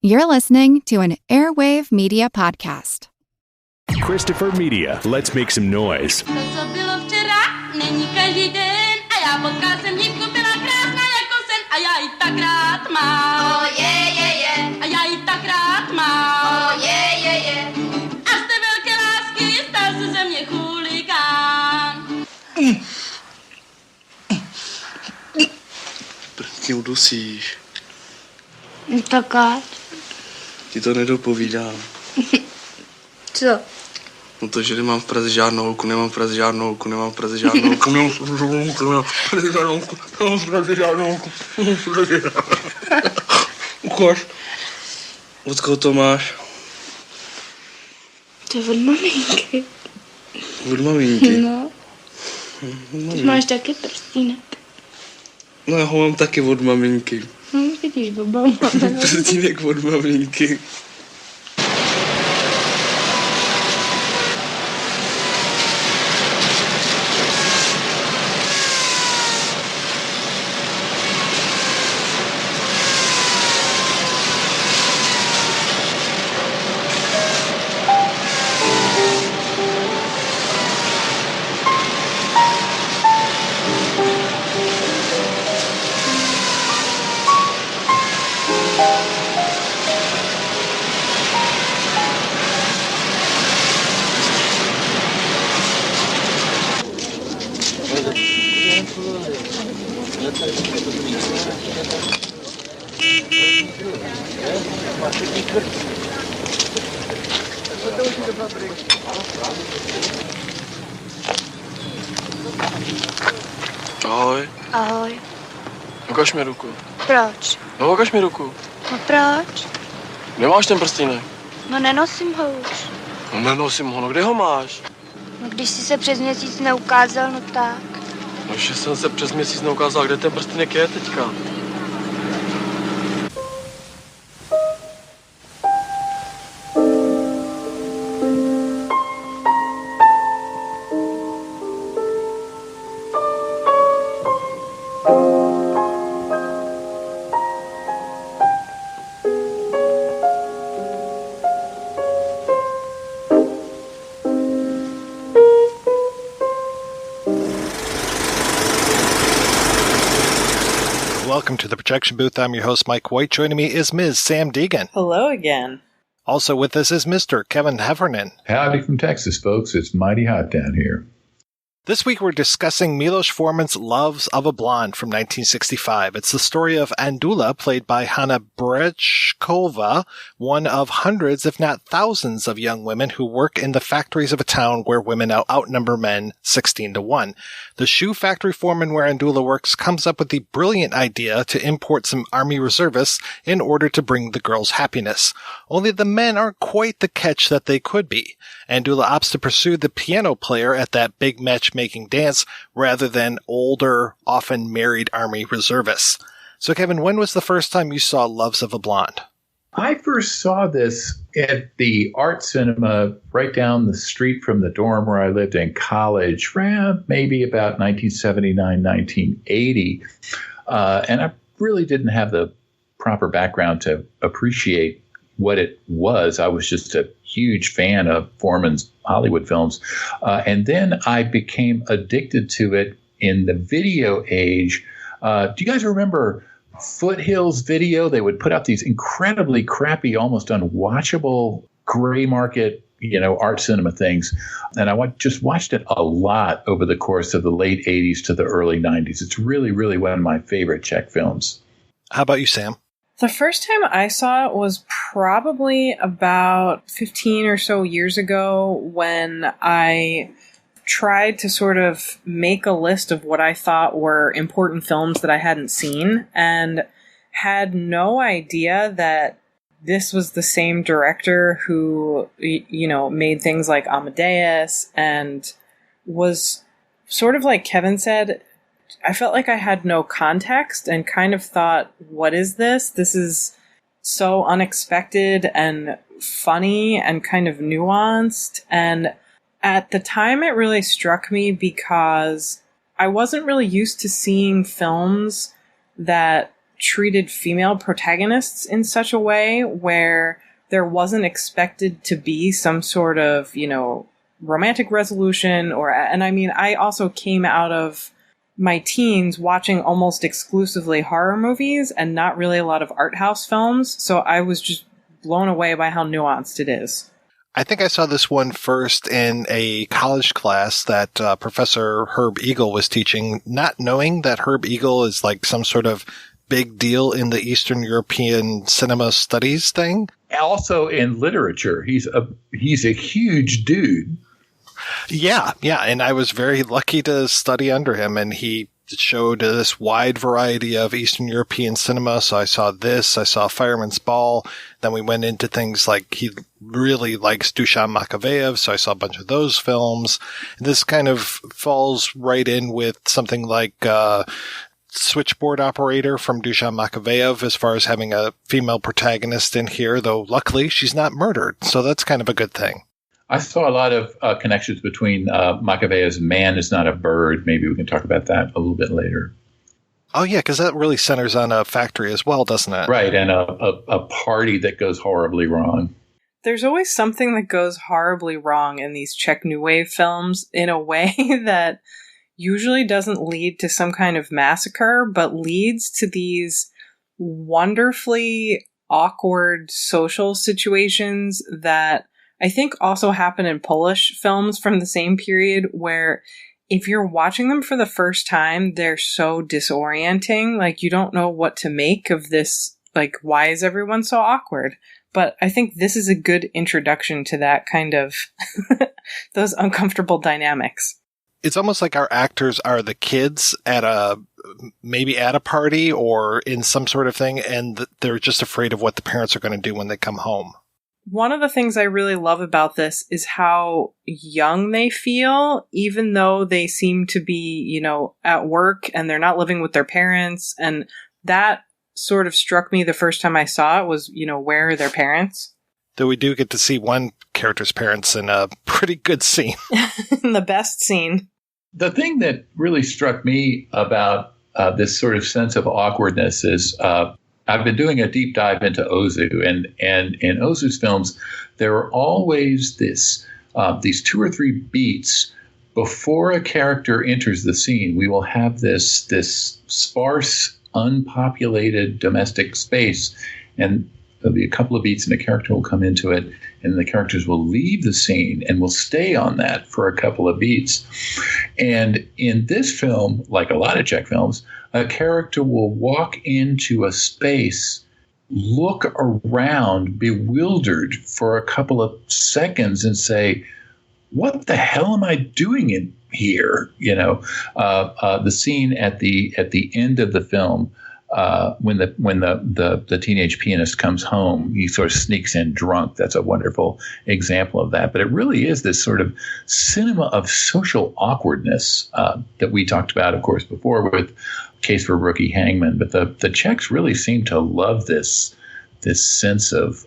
You're listening to an Airwave Media Podcast. Christopher Media, let's make some noise. To, co bylo včera, není každý den. A já potkal jsem dívku, byla krásná jako sen. A já ji tak rád mám. Oh, yeah. A já ji tak rád mám. Oh, yeah. A z té velké lásky stal se ze mě chuligán. Ty udusíš. Tak ať. Ti to nedopovídám. Co? No to, že nemám v Praze žádnou holku, nemám v Praze žádnou holku, nemám v Praze žádnou holku, nemám v Praze žádnou holku, nemám v Praze žádnou holku, nemám v Praze žádnou holku. Ukaž. Od koho to máš? To je od maminky. Od maminky? No. Ty máš taky prstínek. No já ho mám taky od maminky. Vidíš, baba máme. Prstínek od maminky. Ahoj. Ahoj. Ukaž mi ruku. Proč? No, ukaž mi ruku. No proč? Nemáš ten prstínek? No nenosím ho už. No nenosím ho, no kde ho máš? No když jsi se přes měsíc neukázal, no tak. No, že jsem se přes měsíc neukázal, kde ten prstínek je teďka. Welcome to the projection booth. I'm your host, Mike White. Joining me is Ms. Sam Deegan. Hello again. Also with us is Mr. Kevin Heffernan. Howdy from Texas, folks. It's mighty hot down here. This week we're discussing Milos Forman's Loves of a Blonde from 1965. It's the story of Andula, played by Hanna Brechkova, one of hundreds, if not thousands, of young women who work in the factories of a town where women outnumber men 16-1. The shoe factory foreman where Andula works comes up with the brilliant idea to import some army reservists in order to bring the girls happiness. Only the men aren't quite the catch that they could be. Andula opts to pursue the piano player at that big matchmaking dance rather than older, often married army reservists. So, Kevin, when was the first time you saw Loves of a Blonde? I first saw this at the art cinema right down the street from the dorm where I lived in college, maybe about 1979, 1980. And I really didn't have the proper background to appreciate what it was. I was just a huge fan of Foreman's Hollywood films. And then I became addicted to it in the video age. Do you guys remember Foothills Video? They would put out these incredibly crappy, almost unwatchable gray market, art cinema things. And I just watched it a lot over the course of the late 80s to the early 90s. It's really, really one of my favorite Czech films. How about you, Sam? The first time I saw it was probably about 15 or so years ago when I tried to sort of make a list of what I thought were important films that I hadn't seen and had no idea that this was the same director who, made things like Amadeus and was sort of like Kevin said, I felt like I had no context and kind of thought, what is this? This is so unexpected and funny and kind of nuanced. And at the time, it really struck me because I wasn't really used to seeing films that treated female protagonists in such a way where there wasn't expected to be some sort of, romantic resolution and I mean, I also came out of my teens watching almost exclusively horror movies and not really a lot of art house films. So I was just blown away by how nuanced it is. I think I saw this one first in a college class that Professor Herb Eagle was teaching, not knowing that Herb Eagle is like some sort of big deal in the Eastern European cinema studies thing. Also in literature, he's a huge dude. Yeah. And I was very lucky to study under him, and he showed this wide variety of Eastern European cinema. So I saw Fireman's Ball. Then we went into things like he really likes Dusan Makavejev, so I saw a bunch of those films. And this kind of falls right in with something like Switchboard Operator from Dusan Makavejev as far as having a female protagonist in here, though luckily she's not murdered. So that's kind of a good thing. I saw a lot of connections between Makavejev's Man is Not a Bird. Maybe we can talk about that a little bit later. Oh, yeah, because that really centers on a factory as well, doesn't it? Right, and a party that goes horribly wrong. There's always something that goes horribly wrong in these Czech New Wave films in a way that usually doesn't lead to some kind of massacre, but leads to these wonderfully awkward social situations that I think also happen in Polish films from the same period, where if you're watching them for the first time, they're so disorienting. Like, you don't know what to make of this. Like, why is everyone so awkward? But I think this is a good introduction to that kind of those uncomfortable dynamics. It's almost like our actors are the kids at a party or in some sort of thing, and they're just afraid of what the parents are going to do when they come home. One of the things I really love about this is how young they feel, even though they seem to be, at work and they're not living with their parents. And that sort of struck me the first time I saw it was, where are their parents? Though we do get to see one character's parents in a pretty good scene. In the best scene. The thing that really struck me about this sort of sense of awkwardness is I've been doing a deep dive into Ozu, and in Ozu's films, there are always these 2 or 3 beats before a character enters the scene. We will have this sparse, unpopulated domestic space, and there'll be a couple of beats, and a character will come into it, and the characters will leave the scene and will stay on that for a couple of beats. And in this film, like a lot of Czech films, a character will walk into a space, look around, bewildered for a couple of seconds, and say, "What the hell am I doing in here?" The scene at the end of the film, when the teenage pianist comes home, he sort of sneaks in drunk. That's a wonderful example of that. But it really is this sort of cinema of social awkwardness that we talked about, of course, before with Case for Rookie Hangman. But the Czechs really seem to love this sense of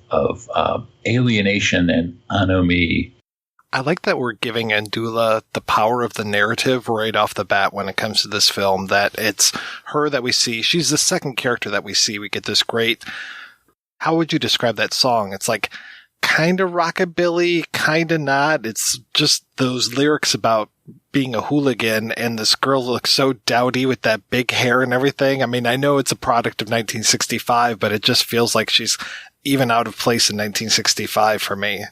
alienation and anomie. I like that we're giving Andula the power of the narrative right off the bat when it comes to this film, that it's her that we see. She's the second character that we see. We get this great, how would you describe that song? It's like kind of rockabilly, kind of not. It's just those lyrics about being a hooligan, and this girl looks so dowdy with that big hair and everything. I mean, I know it's a product of 1965, but it just feels like she's even out of place in 1965 for me.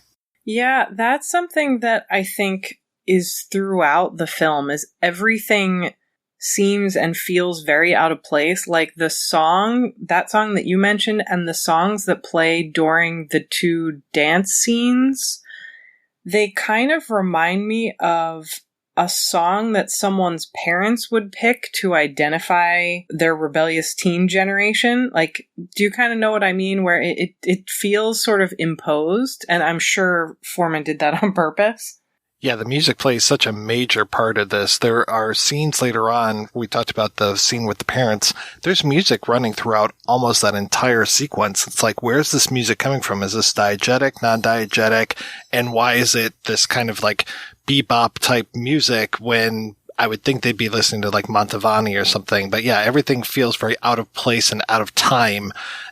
Yeah, that's something that I think is throughout the film, is everything seems and feels very out of place. Like that song that you mentioned, and the songs that play during the 2 dance scenes, they kind of remind me of a song that someone's parents would pick to identify their rebellious teen generation. Like, do you kind of know what I mean? Where it feels sort of imposed, and I'm sure Foreman did that on purpose. Yeah, the music plays such a major part of this. There are scenes later on, we talked about the scene with the parents, there's music running throughout almost that entire sequence. It's like, where's this music coming from? Is this diegetic, non-diegetic? And why is it this kind of like bebop type music when I would think they'd be listening to like Mantovani or something. But yeah, everything feels very out of place and out of time.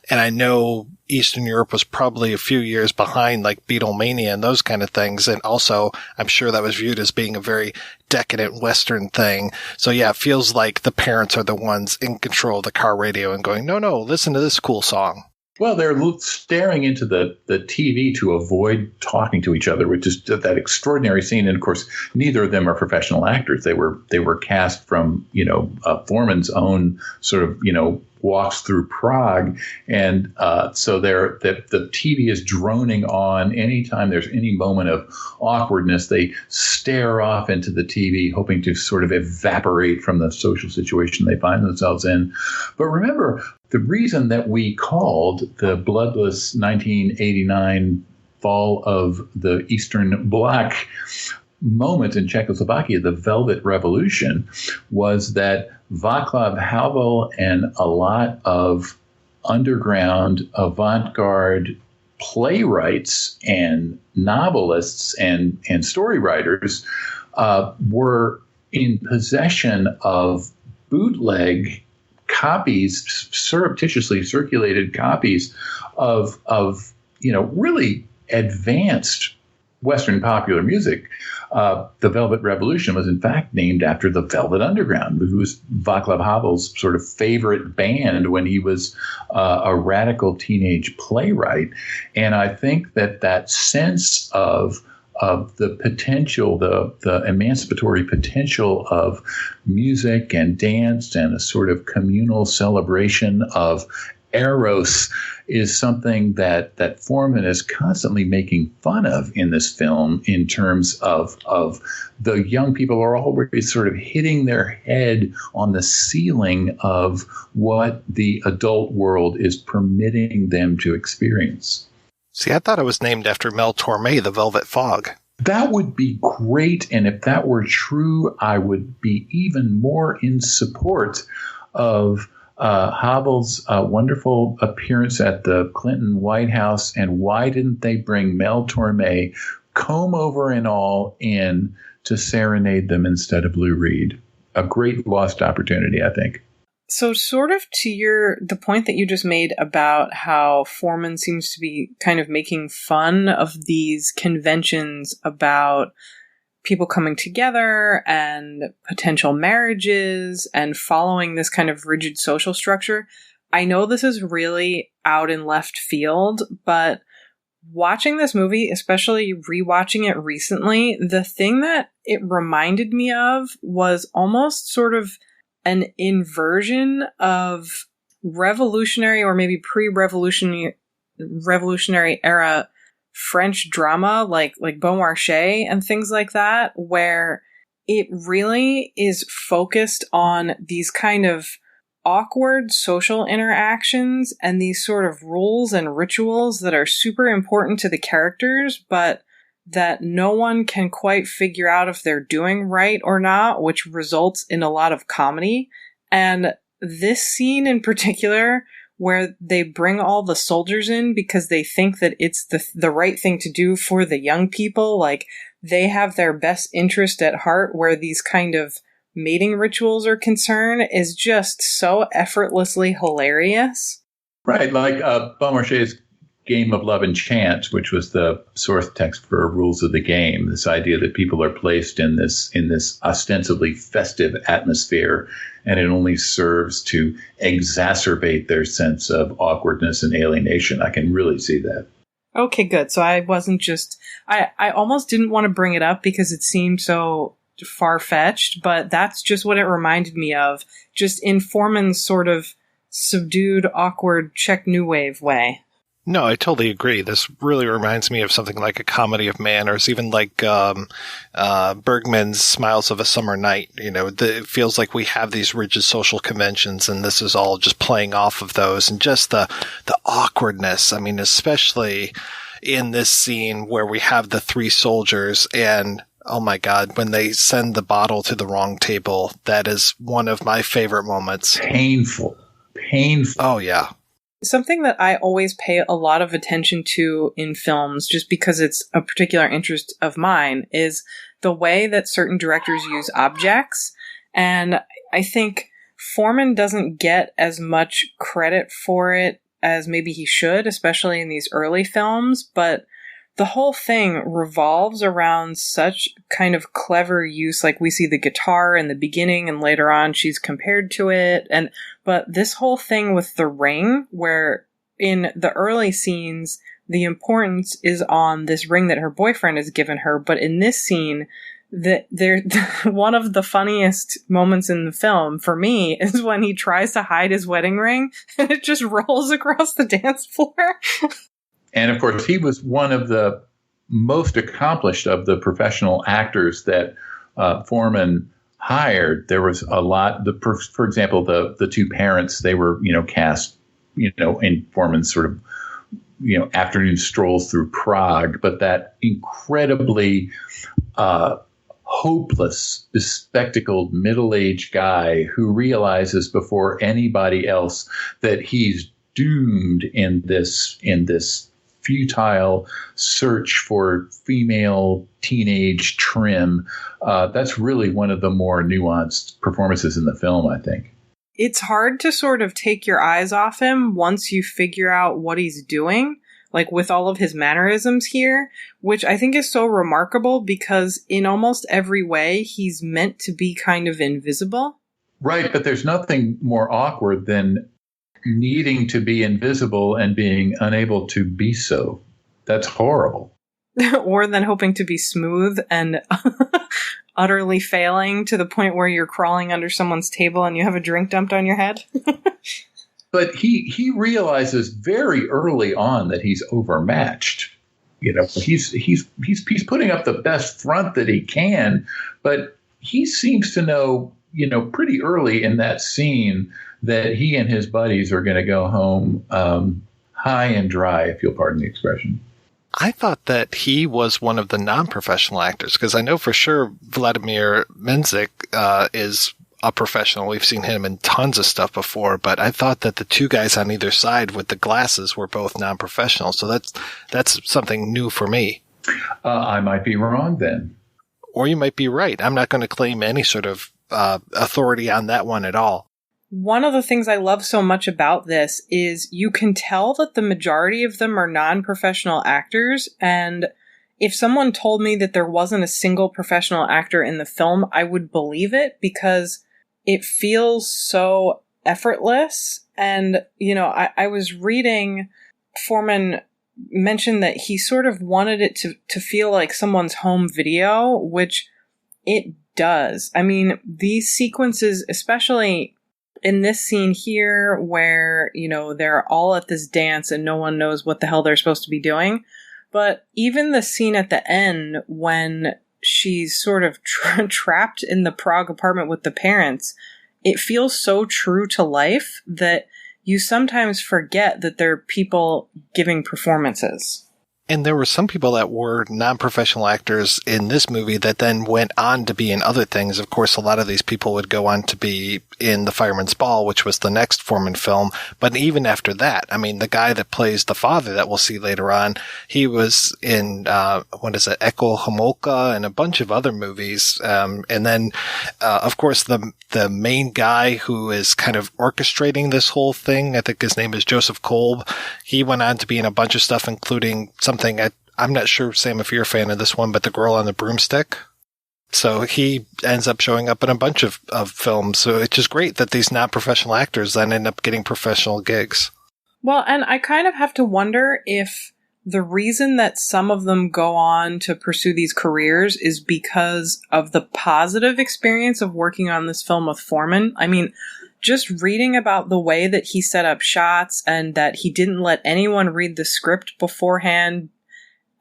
And I know Eastern Europe was probably a few years behind like Beatlemania and those kind of things. And also, I'm sure that was viewed as being a very decadent Western thing. So yeah, it feels like the parents are the ones in control of the car radio and going, no, listen to this cool song. Well, they're staring into the TV to avoid talking to each other, which is that extraordinary scene. And of course, neither of them are professional actors. They were cast from, Foreman's own sort of, walks through Prague. And so the TV is droning on. Anytime there's any moment of awkwardness, they stare off into the TV, hoping to sort of evaporate from the social situation they find themselves in. But remember, the reason that we called the bloodless 1989 fall of the Eastern Bloc moment in Czechoslovakia, the Velvet Revolution, was that Václav Havel and a lot of underground avant-garde playwrights and novelists and story writers were in possession of bootleg copies, surreptitiously circulated copies of really advanced Western popular music. The Velvet Revolution was in fact named after the Velvet Underground, who was Václav Havel's sort of favorite band when he was a radical teenage playwright. And I think that sense of the potential, the emancipatory potential of music and dance and a sort of communal celebration of Eros is something that Foreman is constantly making fun of in this film, in terms of the young people are always sort of hitting their head on the ceiling of what the adult world is permitting them to experience. See, I thought it was named after Mel Torme, the Velvet Fog. That would be great, and if that were true, I would be even more in support of Havel's wonderful appearance at the Clinton White House. And why didn't they bring Mel Torme, comb over and all, in to serenade them instead of Lou Reed? A great lost opportunity, I think. So sort of to the point that you just made about how Foreman seems to be kind of making fun of these conventions about people coming together and potential marriages and following this kind of rigid social structure. I know this is really out in left field, but watching this movie, especially rewatching it recently, the thing that it reminded me of was almost sort of an inversion of revolutionary or maybe pre-revolutionary era French drama like Beaumarchais and things like that, where it really is focused on these kind of awkward social interactions and these sort of rules and rituals that are super important to the characters, but that no one can quite figure out if they're doing right or not, which results in a lot of comedy. And this scene in particular, where they bring all the soldiers in because they think that it's the right thing to do for the young people, like they have their best interest at heart where these kind of mating rituals are concerned, is just so effortlessly hilarious. Right, like Beaumarchais' Game of Love and Chance, which was the source text for Rules of the Game, this idea that people are placed in this ostensibly festive atmosphere, and it only serves to exacerbate their sense of awkwardness and alienation. I can really see that. Okay, good. So I wasn't just... I almost didn't want to bring it up because it seemed so far-fetched, but that's just what it reminded me of, just in Foreman's sort of subdued, awkward Czech New Wave way. No, I totally agree. This really reminds me of something like A Comedy of Manners, even like Bergman's Smiles of a Summer Night. You know, it feels like we have these rigid social conventions, and this is all just playing off of those, and just the awkwardness. I mean, especially in this scene where we have the three soldiers, and oh my God, when they send the bottle to the wrong table, that is one of my favorite moments. Painful. Oh yeah. Something that I always pay a lot of attention to in films, just because it's a particular interest of mine, is the way that certain directors use objects. And I think Foreman doesn't get as much credit for it as maybe he should, especially in these early films, but the whole thing revolves around such kind of clever use. Like, we see the guitar in the beginning, and later on she's compared to it. But this whole thing with the ring, where in the early scenes, the importance is on this ring that her boyfriend has given her. But in this scene, one of the funniest moments in the film for me is when he tries to hide his wedding ring and it just rolls across the dance floor. And of course, he was one of the most accomplished of the professional actors that Foreman hired. There was a lot. For example, the two parents, they were cast in Foreman's sort of afternoon strolls through Prague. But that incredibly hopeless, bespectacled middle-aged guy who realizes before anybody else that he's doomed in this futile search for female teenage trim. That's really one of the more nuanced performances in the film, I think. It's hard to sort of take your eyes off him once you figure out what he's doing, like with all of his mannerisms here, which I think is so remarkable because in almost every way, he's meant to be kind of invisible. Right, but there's nothing more awkward than needing to be invisible and being unable to be so. That's horrible. Or than hoping to be smooth and utterly failing to the point where you're crawling under someone's table and you have a drink dumped on your head. But he realizes very early on that he's overmatched. He's putting up the best front that he can, but he seems to know, pretty early in that scene that he and his buddies are going to go home high and dry, if you'll pardon the expression. I thought that he was one of the non-professional actors, because I know for sure Vladimir Menzik is a professional. We've seen him in tons of stuff before, but I thought that the two guys on either side with the glasses were both non-professional. So that's something new for me. I might be wrong then. Or you might be right. I'm not going to claim any sort of authority on that one at all. One of the things I love so much about this is you can tell that the majority of them are non-professional actors, and if someone told me that there wasn't a single professional actor in the film, I would believe it because it feels so effortless. And, I was reading Foreman mention that he sort of wanted it to feel like someone's home video, which it does. I mean, these sequences, especially in this scene here where, they're all at this dance and no one knows what the hell they're supposed to be doing. But even the scene at the end when she's sort of trapped in the Prague apartment with the parents, it feels so true to life that you sometimes forget that there are people giving performances. And there were some people that were non-professional actors in this movie that then went on to be in other things. Of course, a lot of these people would go on to be in The Fireman's Ball, which was the next Foreman film. But even after that, I mean, the guy that plays the father that we'll see later on, he was in, Eko Homolka and a bunch of other movies. And then, of course, the main guy who is kind of orchestrating this whole thing, I think his name is Joseph Kolb. He went on to be in a bunch of stuff, including something I'm not sure, Sam, if you're a fan of this one, but The Girl on the Broomstick. So he ends up showing up in a bunch of films. So it's just great that these non-professional actors then end up getting professional gigs. Well, and I kind of have to wonder if the reason that some of them go on to pursue these careers is because of the positive experience of working on this film with Foreman. I mean, just reading about the way that he set up shots and that he didn't let anyone read the script beforehand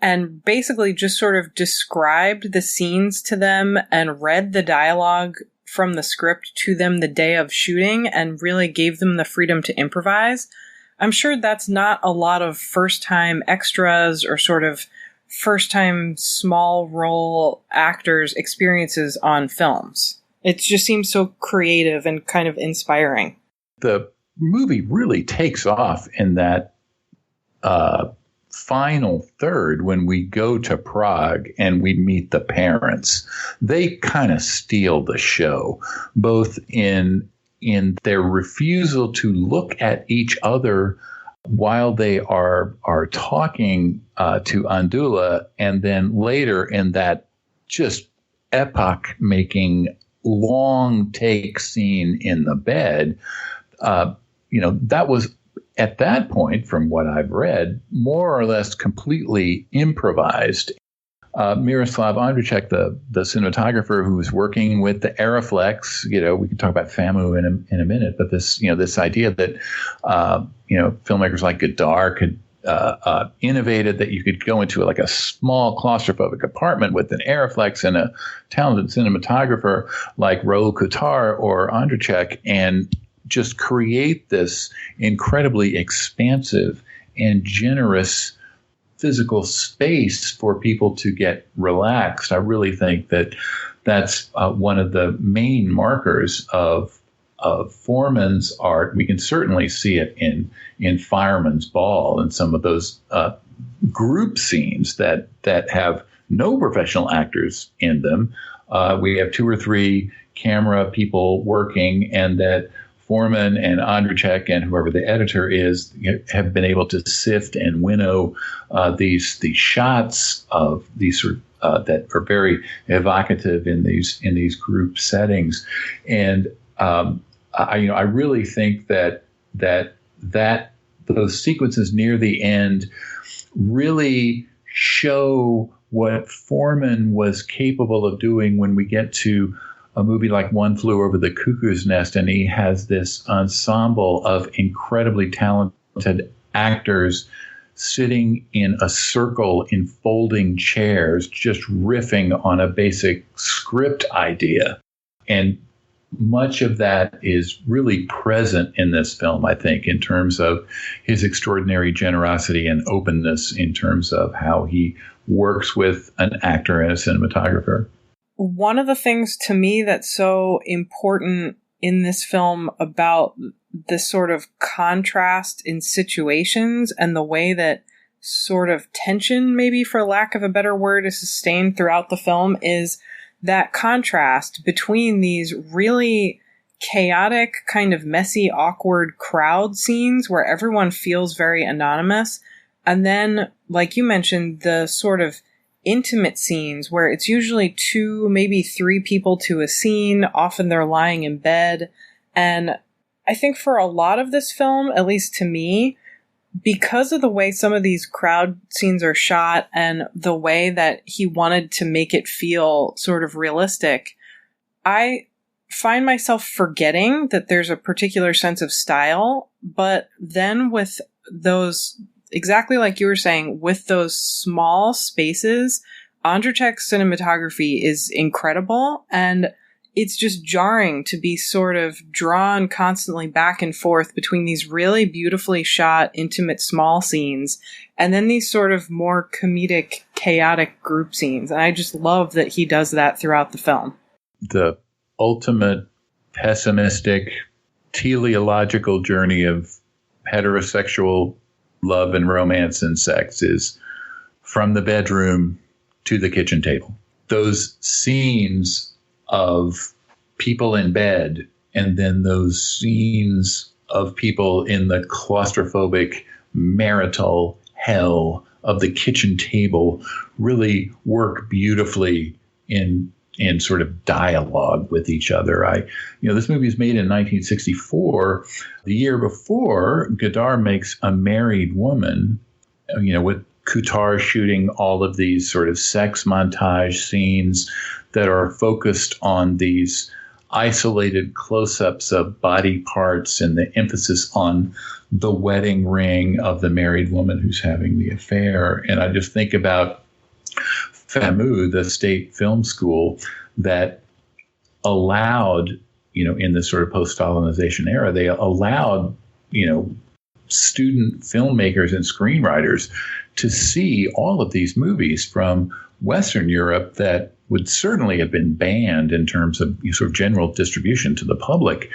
and basically just sort of described the scenes to them and read the dialogue from the script to them the day of shooting and really gave them the freedom to improvise. I'm sure that's not a lot of first-time extras or sort of first-time small role actors' experiences on films. It just seems so creative and kind of inspiring. The movie really takes off in that final third, when we go to Prague and we meet the parents, they kind of steal the show, both in their refusal to look at each other while they are talking to Andula, and then later in that just epoch-making long take scene in the bed. That was, at that point, from what I've read, more or less completely improvised. Miroslav Andricek, the cinematographer who was working with the Aeroflex, we can talk about FAMU in a minute, but this idea that, filmmakers like Godard could innovated that you could go into like a small claustrophobic apartment with an Aeroflex and a talented cinematographer like Raoul Coutard or Andricek and just create this incredibly expansive and generous physical space for people to get relaxed. I really think that that's one of the main markers of Foreman's art. We can certainly see it in Fireman's Ball and some of those group scenes that have no professional actors in them. We have 2 or 3 camera people working, and that Foreman and Andricek and whoever the editor is have been able to sift and winnow these shots of these sort of that are very evocative in these group settings, and I really think that those sequences near the end really show what Foreman was capable of doing when we get to a movie like One Flew Over the Cuckoo's Nest, and he has this ensemble of incredibly talented actors sitting in a circle in folding chairs, just riffing on a basic script idea. And much of that is really present in this film, I think, in terms of his extraordinary generosity and openness in terms of how he works with an actor and a cinematographer. One of the things to me that's so important in this film about this sort of contrast in situations and the way that sort of tension, maybe for lack of a better word, is sustained throughout the film is that contrast between these really chaotic, kind of messy, awkward crowd scenes where everyone feels very anonymous. And then, like you mentioned, the sort of intimate scenes where it's usually 2, maybe 3 people to a scene. Often they're lying in bed. And I think for a lot of this film, at least to me, because of the way some of these crowd scenes are shot and the way that he wanted to make it feel sort of realistic, I find myself forgetting that there's a particular sense of style. But then with those, exactly like you were saying, with those small spaces, Andrzejczyk's cinematography is incredible, and it's just jarring to be sort of drawn constantly back and forth between these really beautifully shot, intimate, small scenes and then these sort of more comedic, chaotic group scenes. And I just love that he does that throughout the film. The ultimate pessimistic, teleological journey of heterosexual love and romance and sex is from the bedroom to the kitchen table. Those scenes of people in bed and then those scenes of people in the claustrophobic marital hell of the kitchen table really work beautifully in sort of dialogue with each other. This movie was made in 1964. The year before, Godard makes A Married Woman, with Coutard shooting all of these sort of sex montage scenes that are focused on these isolated close-ups of body parts and the emphasis on the wedding ring of the married woman who's having the affair. And I just think about FAMU, the state film school that allowed, in this sort of post-Stalinization era, they allowed, student filmmakers and screenwriters to see all of these movies from Western Europe that would certainly have been banned in terms of sort of general distribution to the public.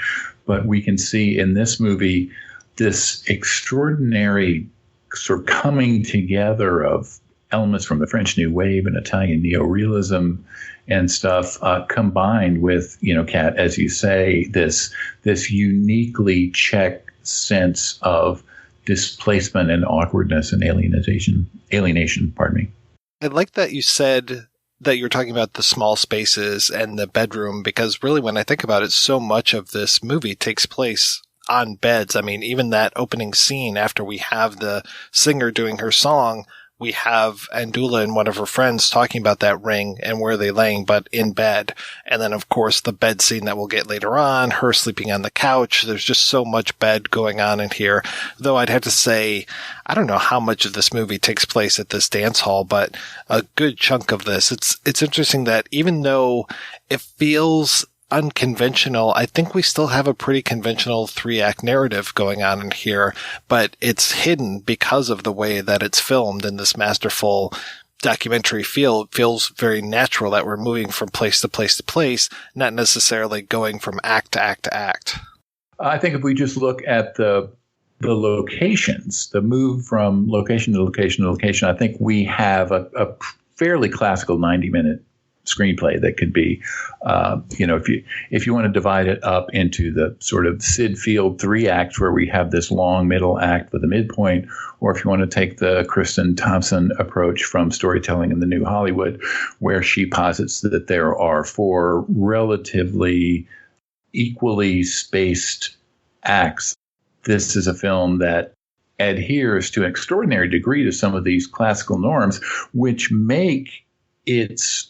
But we can see in this movie this extraordinary sort of coming together of elements from the French New Wave and Italian neorealism and stuff, combined with, Kat, as you say, this uniquely Czech sense of displacement and awkwardness and alienation. Pardon me. I like that you said that you're talking about the small spaces and the bedroom, because really when I think about it, so much of this movie takes place on beds. I mean, even that opening scene after we have the singer doing her song, we have Andula and one of her friends talking about that ring and where they're laying, but in bed. And then, of course, the bed scene that we'll get later on, her sleeping on the couch. There's just so much bed going on in here. Though I'd have to say, I don't know how much of this movie takes place at this dance hall, but a good chunk of this. It's interesting that even though it feels unconventional, I think we still have a pretty conventional 3-act narrative going on in here, but it's hidden because of the way that it's filmed in this masterful documentary feel. It feels very natural that we're moving from place to place to place, not necessarily going from act to act to act. I think if we just look at the locations, the move from location to location to location, I think we have a fairly classical 90-minute screenplay that could be, if you want to divide it up into the sort of Sid Field 3 acts where we have this long middle act with a midpoint, or if you want to take the Kristen Thompson approach from storytelling in the New Hollywood, where she posits that there are 4 relatively equally spaced acts. This is a film that adheres to an extraordinary degree to some of these classical norms, which make its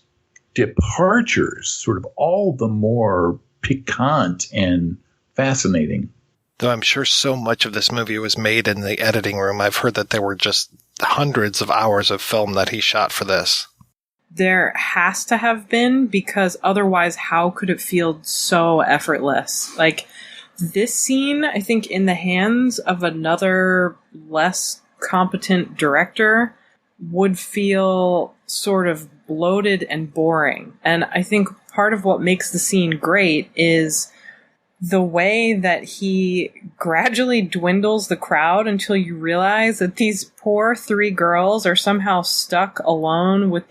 departures sort of all the more piquant and fascinating. Though I'm sure so much of this movie was made in the editing room. I've heard that there were just hundreds of hours of film that he shot for this. There has to have been, because otherwise how could it feel so effortless? Like, this scene, I think, in the hands of another less competent director would feel sort of bloated and boring. And I think part of what makes the scene great is the way that he gradually dwindles the crowd until you realize that these poor 3 girls are somehow stuck alone with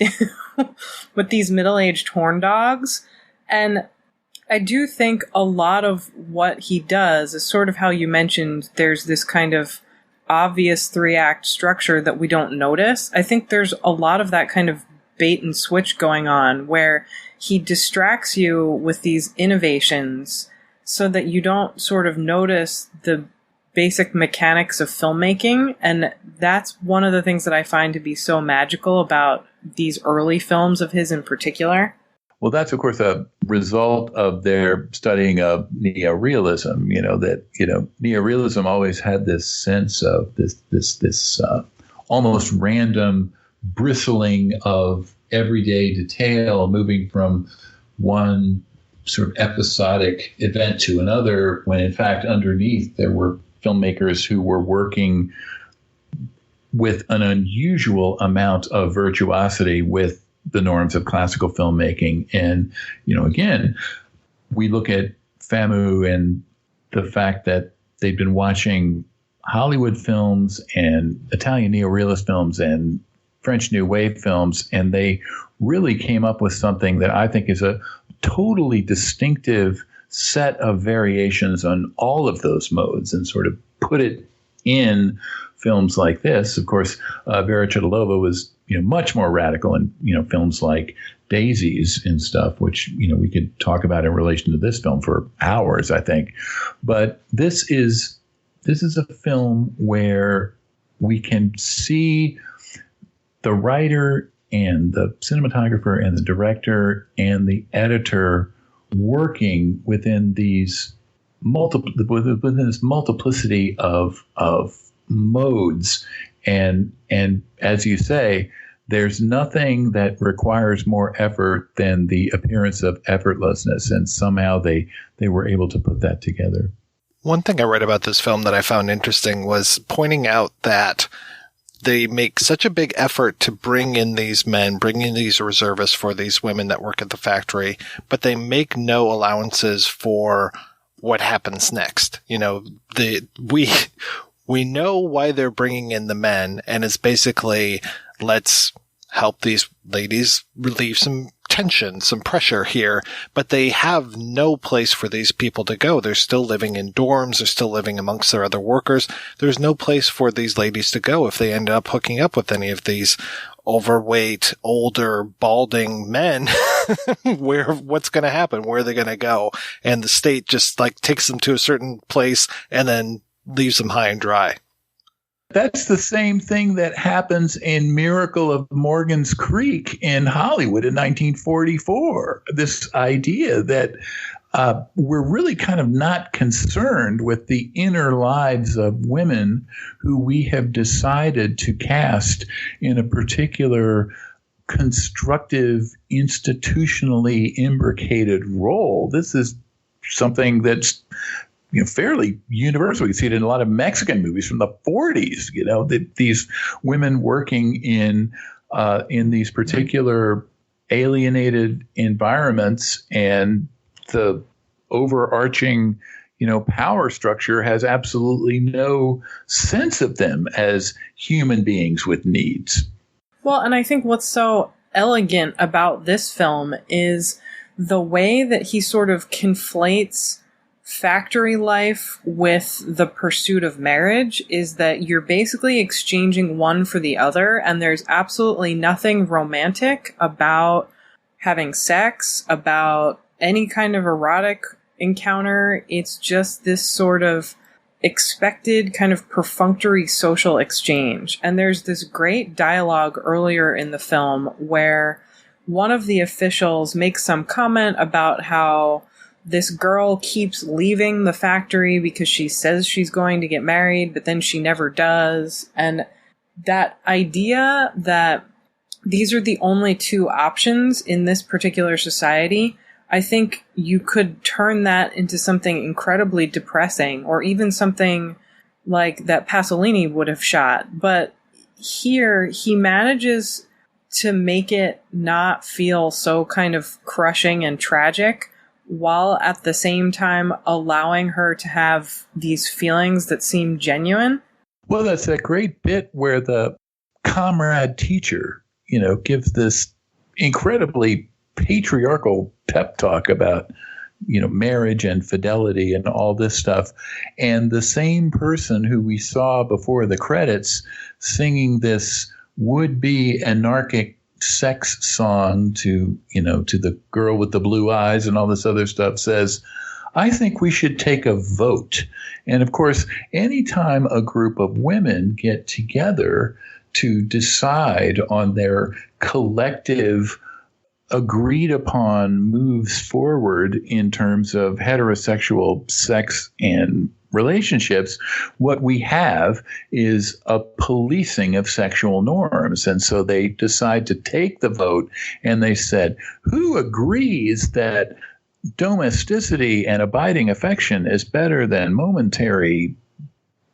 with these middle-aged horn dogs. And I do think a lot of what he does is sort of how you mentioned there's this kind of obvious 3-act structure that we don't notice. I think there's a lot of that kind of bait and switch going on where he distracts you with these innovations so that you don't sort of notice the basic mechanics of filmmaking. And that's one of the things that I find to be so magical about these early films of his in particular. Well, that's, of course, a result of their studying of neorealism. Neorealism always had this sense of this almost random bristling of everyday detail, moving from one sort of episodic event to another, when in fact underneath there were filmmakers who were working with an unusual amount of virtuosity with the norms of classical filmmaking. And, again, we look at FAMU and the fact that they've been watching Hollywood films and Italian neorealist films and French New Wave films, and they really came up with something that I think is a totally distinctive set of variations on all of those modes and sort of put it in films like this. Of course, Vera Chedalova was much more radical in films like Daisies and stuff, which we could talk about in relation to this film for hours, I think. But this is a film where we can see the writer and the cinematographer and the director and the editor working within this multiplicity of modes. And as you say, there's nothing that requires more effort than the appearance of effortlessness. And somehow they were able to put that together. One thing I read about this film that I found interesting was pointing out that they make such a big effort to bring in these men, bring in these reservists for these women that work at the factory, but they make no allowances for what happens next. We know why they're bringing in the men, and it's basically, let's help these ladies relieve some tension, some pressure here, but they have no place for these people to go. They're still living in dorms. They're still living amongst their other workers. There's no place for these ladies to go if they end up hooking up with any of these overweight, older, balding men. What's going to happen? Where are they going to go? And the state just takes them to a certain place and then leaves them high and dry. That's the same thing that happens in Miracle of Morgan's Creek in Hollywood in 1944. This idea that we're really kind of not concerned with the inner lives of women who we have decided to cast in a particular constructive, institutionally imbricated role. This is something that's fairly universal. You see it in a lot of Mexican movies from the 40s. These women working in these particular alienated environments, and the overarching, power structure has absolutely no sense of them as human beings with needs. Well, and I think what's so elegant about this film is the way that he sort of conflates factory life with the pursuit of marriage, is that you're basically exchanging one for the other, and there's absolutely nothing romantic about having sex, about any kind of erotic encounter. It's just this sort of expected kind of perfunctory social exchange. And there's this great dialogue earlier in the film where one of the officials makes some comment about how this girl keeps leaving the factory because she says she's going to get married, but then she never does. And that idea that these are the only two options in this particular society, I think you could turn that into something incredibly depressing, or even something like that Pasolini would have shot. But here he manages to make it not feel so kind of crushing and tragic, while at the same time allowing her to have these feelings that seem genuine. Well, that's that great bit where the comrade teacher, gives this incredibly patriarchal pep talk about, marriage and fidelity and all this stuff. And the same person who we saw before the credits singing this would-be anarchic sex song to the girl with the blue eyes and all this other stuff says, I think we should take a vote. And of course, anytime a group of women get together to decide on their collective agreed upon moves forward in terms of heterosexual sex and relationships, what we have is a policing of sexual norms. And so they decide to take the vote, and they said, who agrees that domesticity and abiding affection is better than momentary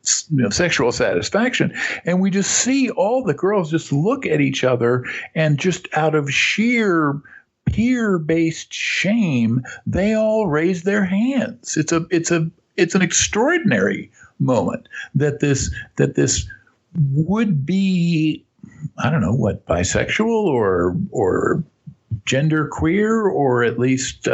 sexual satisfaction? And we just see all the girls just look at each other, and just out of sheer peer-based shame, they all raise their hands. It's an extraordinary moment that this would be, I don't know what, bisexual or gender queer, or at least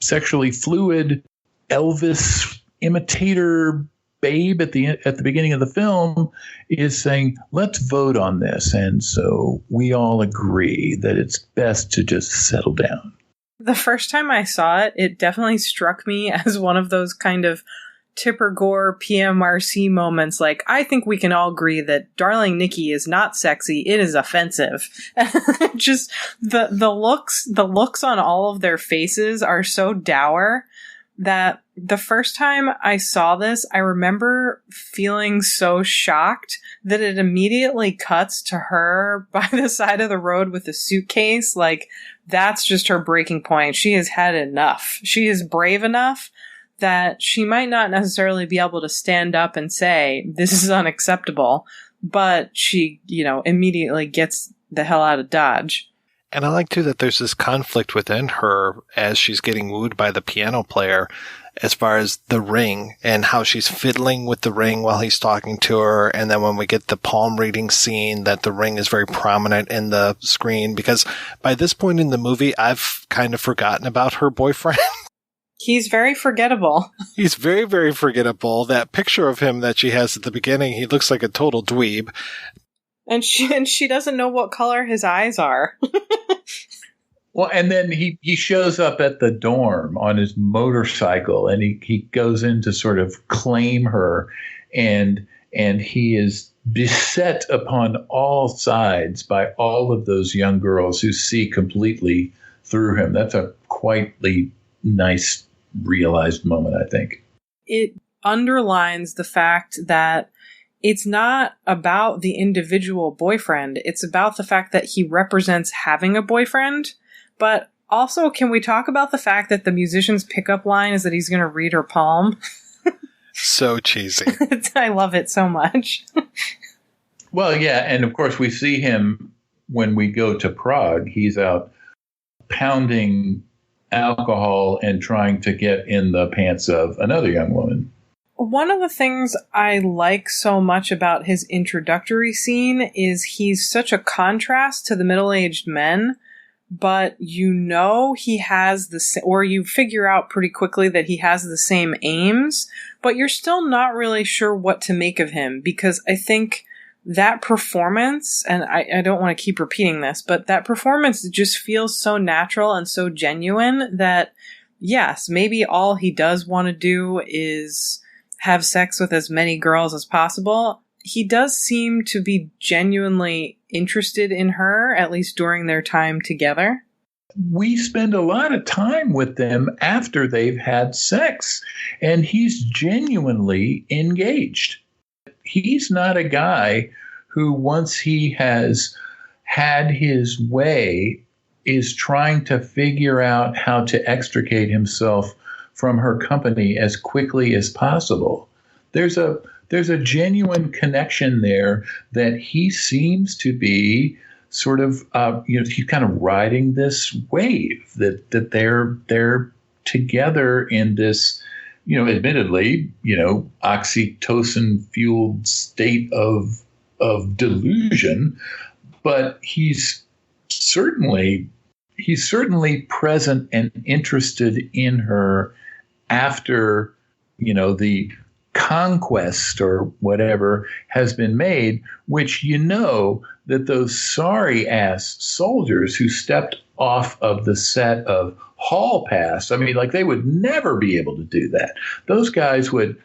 sexually fluid Elvis imitator babe at the beginning of the film is saying, let's vote on this. And so we all agree that it's best to just settle down. The first time I saw it, it definitely struck me as one of those kind of Tipper Gore PMRC moments. Like, I think we can all agree that Darling Nikki is not sexy. It is offensive. Just the looks on all of their faces are so dour that the first time I saw this, I remember feeling so shocked that it immediately cuts to her by the side of the road with a suitcase. Like, that's just her breaking point. She has had enough. She is brave enough that she might not necessarily be able to stand up and say, this is unacceptable, but she, immediately gets the hell out of Dodge. And I like, too, that there's this conflict within her as she's getting wooed by the piano player as far as the ring and how she's fiddling with the ring while he's talking to her. And then when we get the palm reading scene, that the ring is very prominent in the screen, because by this point in the movie, I've kind of forgotten about her boyfriend. He's very forgettable. He's very, very forgettable. That picture of him that she has at the beginning, he looks like a total dweeb. And she doesn't know what color his eyes are. Well, and then he shows up at the dorm on his motorcycle, and he goes in to sort of claim her, and he is beset upon all sides by all of those young girls who see completely through him. That's a quietly nice realized moment, I think. It underlines the fact that it's not about the individual boyfriend. It's about the fact that he represents having a boyfriend. But also, can we talk about the fact that the musician's pickup line is that he's going to read her palm? So cheesy. I love it so much. Well, yeah. And of course, we see him when we go to Prague. He's out pounding alcohol and trying to get in the pants of another young woman. One of the things I like so much about his introductory scene is he's such a contrast to the middle-aged men, but he has or you figure out pretty quickly that he has the same aims, but you're still not really sure what to make of him, because I think that performance, and I don't want to keep repeating this, but that performance just feels so natural and so genuine that, yes, maybe all he does want to do is have sex with as many girls as possible. He does seem to be genuinely interested in her, at least during their time together. We spend a lot of time with them after they've had sex, and he's genuinely engaged. He's not a guy who, once he has had his way, is trying to figure out how to extricate himself from her company as quickly as possible. There's a genuine connection there that he seems to be sort of, he's kind of riding this wave that they're together in this, admittedly, oxytocin fueled state of delusion, but he's certainly present and interested in her after, the conquest or whatever has been made, which that those sorry ass soldiers who stepped off of the set of Hall Pass, they would never be able to do that. Those guys would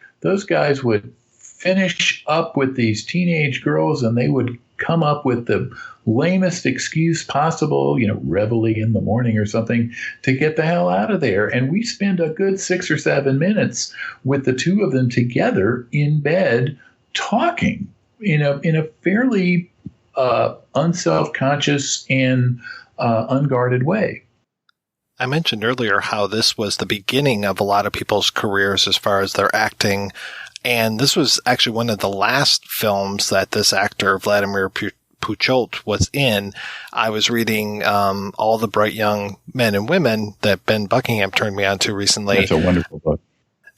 finish up with these teenage girls, and they would come up with the lamest excuse possible, reveille in the morning or something, to get the hell out of there. And we spend a good 6 or 7 minutes with the two of them together in bed talking in a fairly unselfconscious and unguarded way. I mentioned earlier how this was the beginning of a lot of people's careers as far as their acting. And this was actually one of the last films that this actor, Vladimir Puchot, was in. I was reading All the Bright Young Men and Women that Ben Buckingham turned me on to recently. It's a wonderful book.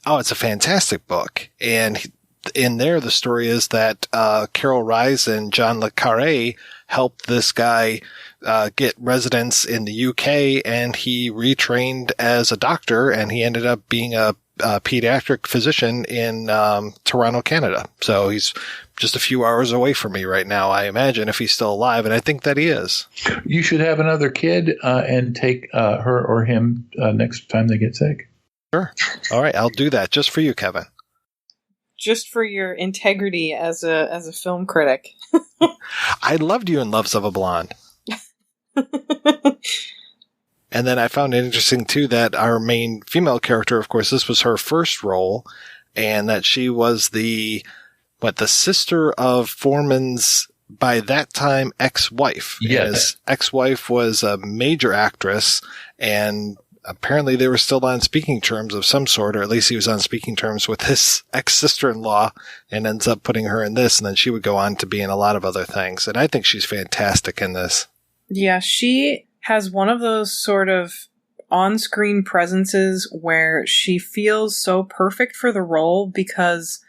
Oh, it's a fantastic book. And in there, the story is that Carol Rise and John le Carré helped this guy get residence in the UK, and he retrained as a doctor, and he ended up being a pediatric physician in Toronto, Canada. So he's just a few hours away from me right now, I imagine, if he's still alive, and I think that he is. You should have another kid and take her or him next time they get sick. Sure. All right, I'll do that just for you, Kevin. Just for your integrity as a film critic. I loved you in Loves of a Blonde. And then I found it interesting, too, that our main female character, of course, this was her first role, and that she was the sister of Foreman's, by that time, ex-wife. Yes. His ex-wife was a major actress, and apparently they were still on speaking terms of some sort, or at least he was on speaking terms with his ex-sister-in-law, and ends up putting her in this, and then she would go on to be in a lot of other things. And I think she's fantastic in this. Yeah, she has one of those sort of on-screen presences where she feels so perfect for the role because,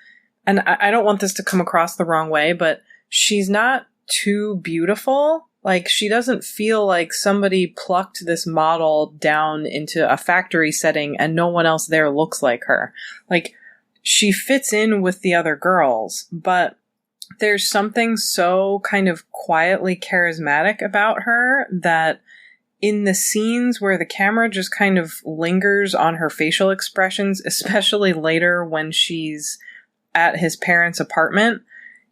and I don't want this to come across the wrong way, but she's not too beautiful. Like, she doesn't feel like somebody plucked this model down into a factory setting and no one else there looks like her. Like, she fits in with the other girls, but there's something so kind of quietly charismatic about her that in the scenes where the camera just kind of lingers on her facial expressions, especially later when she's at his parents' apartment,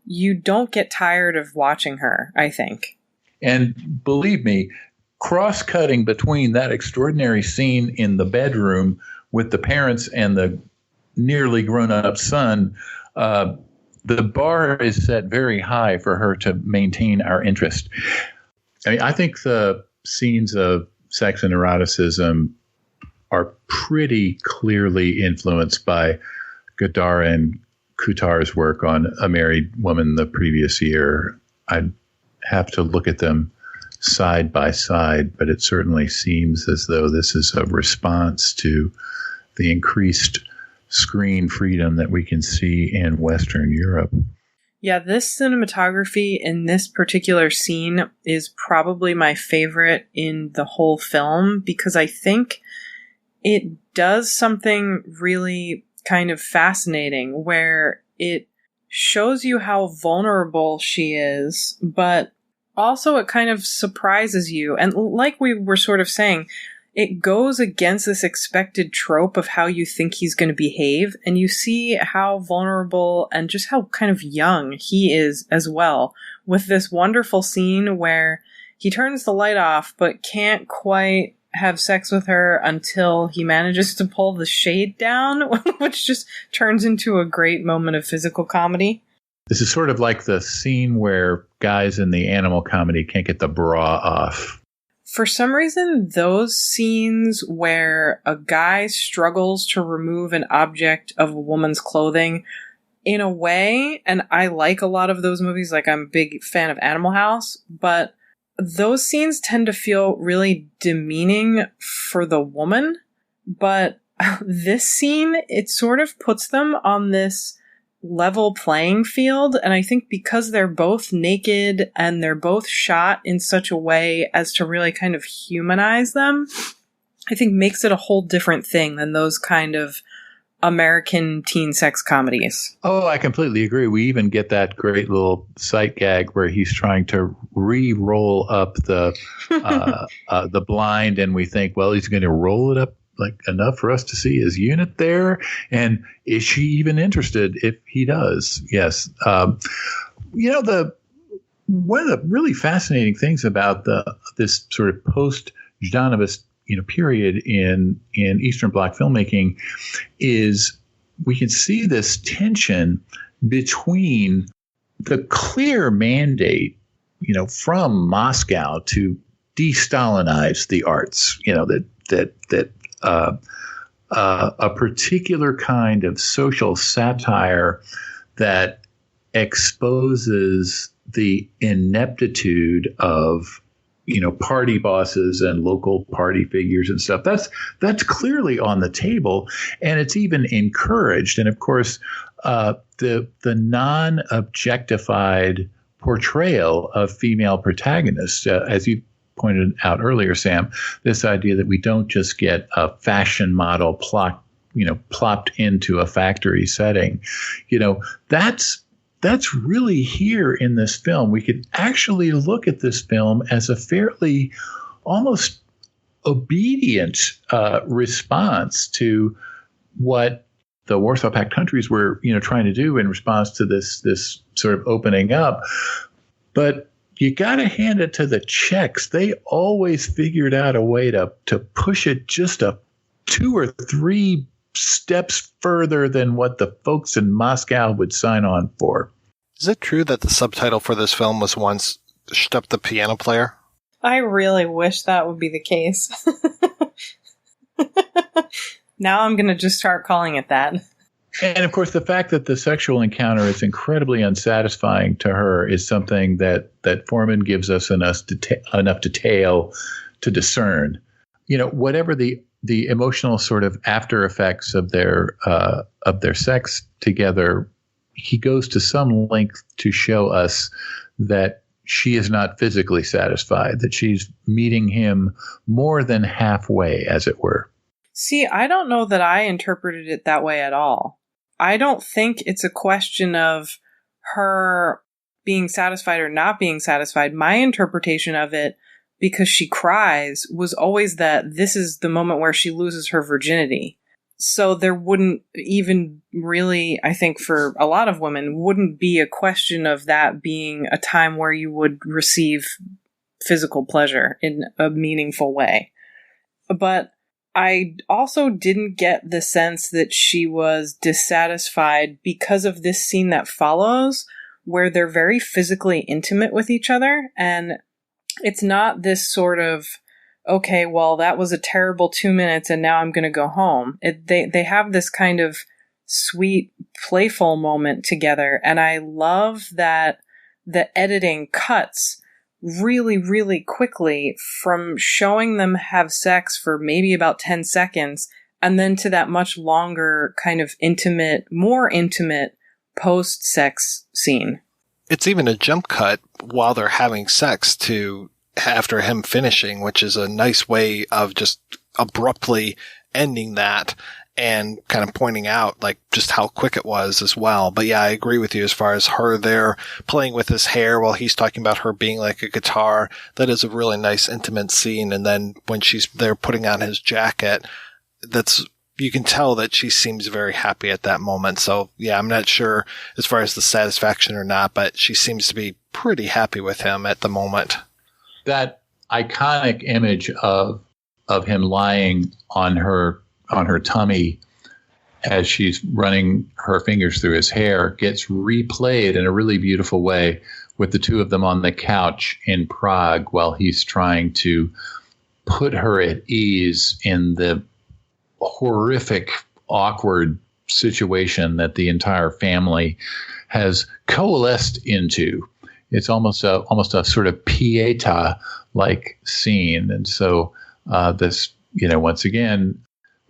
you don't get tired of watching her, I think. And believe me, cross-cutting between that extraordinary scene in the bedroom with the parents and the nearly grown-up son, the bar is set very high for her to maintain our interest. I mean, I think the scenes of sex and eroticism are pretty clearly influenced by Godard and Coutard's work on A Married Woman the previous year. I'd have to look at them side by side, but it certainly seems as though this is a response to the increased screen freedom that we can see in Western Europe. Yeah, this cinematography in this particular scene is probably my favorite in the whole film because I think it does something really kind of fascinating where it shows you how vulnerable she is, but also it kind of surprises you. And like we were sort of saying, it goes against this expected trope of how you think he's going to behave, and you see how vulnerable and just how kind of young he is as well, with this wonderful scene where he turns the light off but can't quite have sex with her until he manages to pull the shade down, which just turns into a great moment of physical comedy. This is sort of like the scene where guys in the animal comedy can't get the bra off. For some reason, those scenes where a guy struggles to remove an object of a woman's clothing, in a way, and I like a lot of those movies, like I'm a big fan of Animal House, but those scenes tend to feel really demeaning for the woman. But this scene, it sort of puts them on this level playing field, and I think because they're both naked and they're both shot in such a way as to really kind of humanize them, I think makes it a whole different thing than those kind of American teen sex comedies. Oh, I completely agree. We even get that great little sight gag where he's trying to re-roll up the blind, and we think, well, he's going to roll it up like enough for us to see his unit there, and is she even interested if he does? Yes. One of the really fascinating things about this sort of post-Zhdanovist period in Eastern Bloc filmmaking is we can see this tension between the clear mandate from Moscow to de-Stalinize the arts, that a particular kind of social satire that exposes the ineptitude of party bosses and local party figures and stuff. That's clearly on the table, and it's even encouraged. And of course, the non-objectified portrayal of female protagonists, as you pointed out earlier, Sam, this idea that we don't just get a fashion model plopped into a factory setting, that's really here in this film. We could actually look at this film as a fairly almost obedient response to what the Warsaw Pact countries were, trying to do in response to this sort of opening up. But you got to hand it to the Czechs. They always figured out a way to push it just 2 or 3 steps further than what the folks in Moscow would sign on for. Is it true that the subtitle for this film was once "Stop the Piano Player"? I really wish that would be the case. Now I'm going to just start calling it that. And of course, the fact that the sexual encounter is incredibly unsatisfying to her is something that Foreman gives us enough detail to discern. Whatever the emotional sort of after effects of their sex together, he goes to some length to show us that she is not physically satisfied, that she's meeting him more than halfway, as it were. See, I don't know that I interpreted it that way at all. I don't think it's a question of her being satisfied or not being satisfied. My interpretation of it, because she cries, was always that this is the moment where she loses her virginity. So there wouldn't even really, I think for a lot of women, wouldn't be a question of that being a time where you would receive physical pleasure in a meaningful way. But I also didn't get the sense that she was dissatisfied because of this scene that follows, where they're very physically intimate with each other. And it's not this sort of, okay, well, that was a terrible 2 minutes and now I'm going to go home. They have this kind of sweet, playful moment together. And I love that the editing cuts really, really quickly from showing them have sex for maybe about 10 seconds and then to that much longer kind of intimate, more intimate post-sex scene. It's even a jump cut while they're having sex to after him finishing, which is a nice way of just abruptly ending that and kind of pointing out like just how quick it was as well. But yeah, I agree with you as far as her there playing with his hair while he's talking about her being like a guitar. That is a really nice intimate scene. And then when she's there putting on his jacket, you can tell that she seems very happy at that moment. So yeah, I'm not sure as far as the satisfaction or not, but she seems to be pretty happy with him at the moment. That iconic image of him lying on her tummy as she's running her fingers through his hair gets replayed in a really beautiful way with the two of them on the couch in Prague while he's trying to put her at ease in the horrific, awkward situation that the entire family has coalesced into. It's almost a sort of Pieta-like scene. And so this, once again,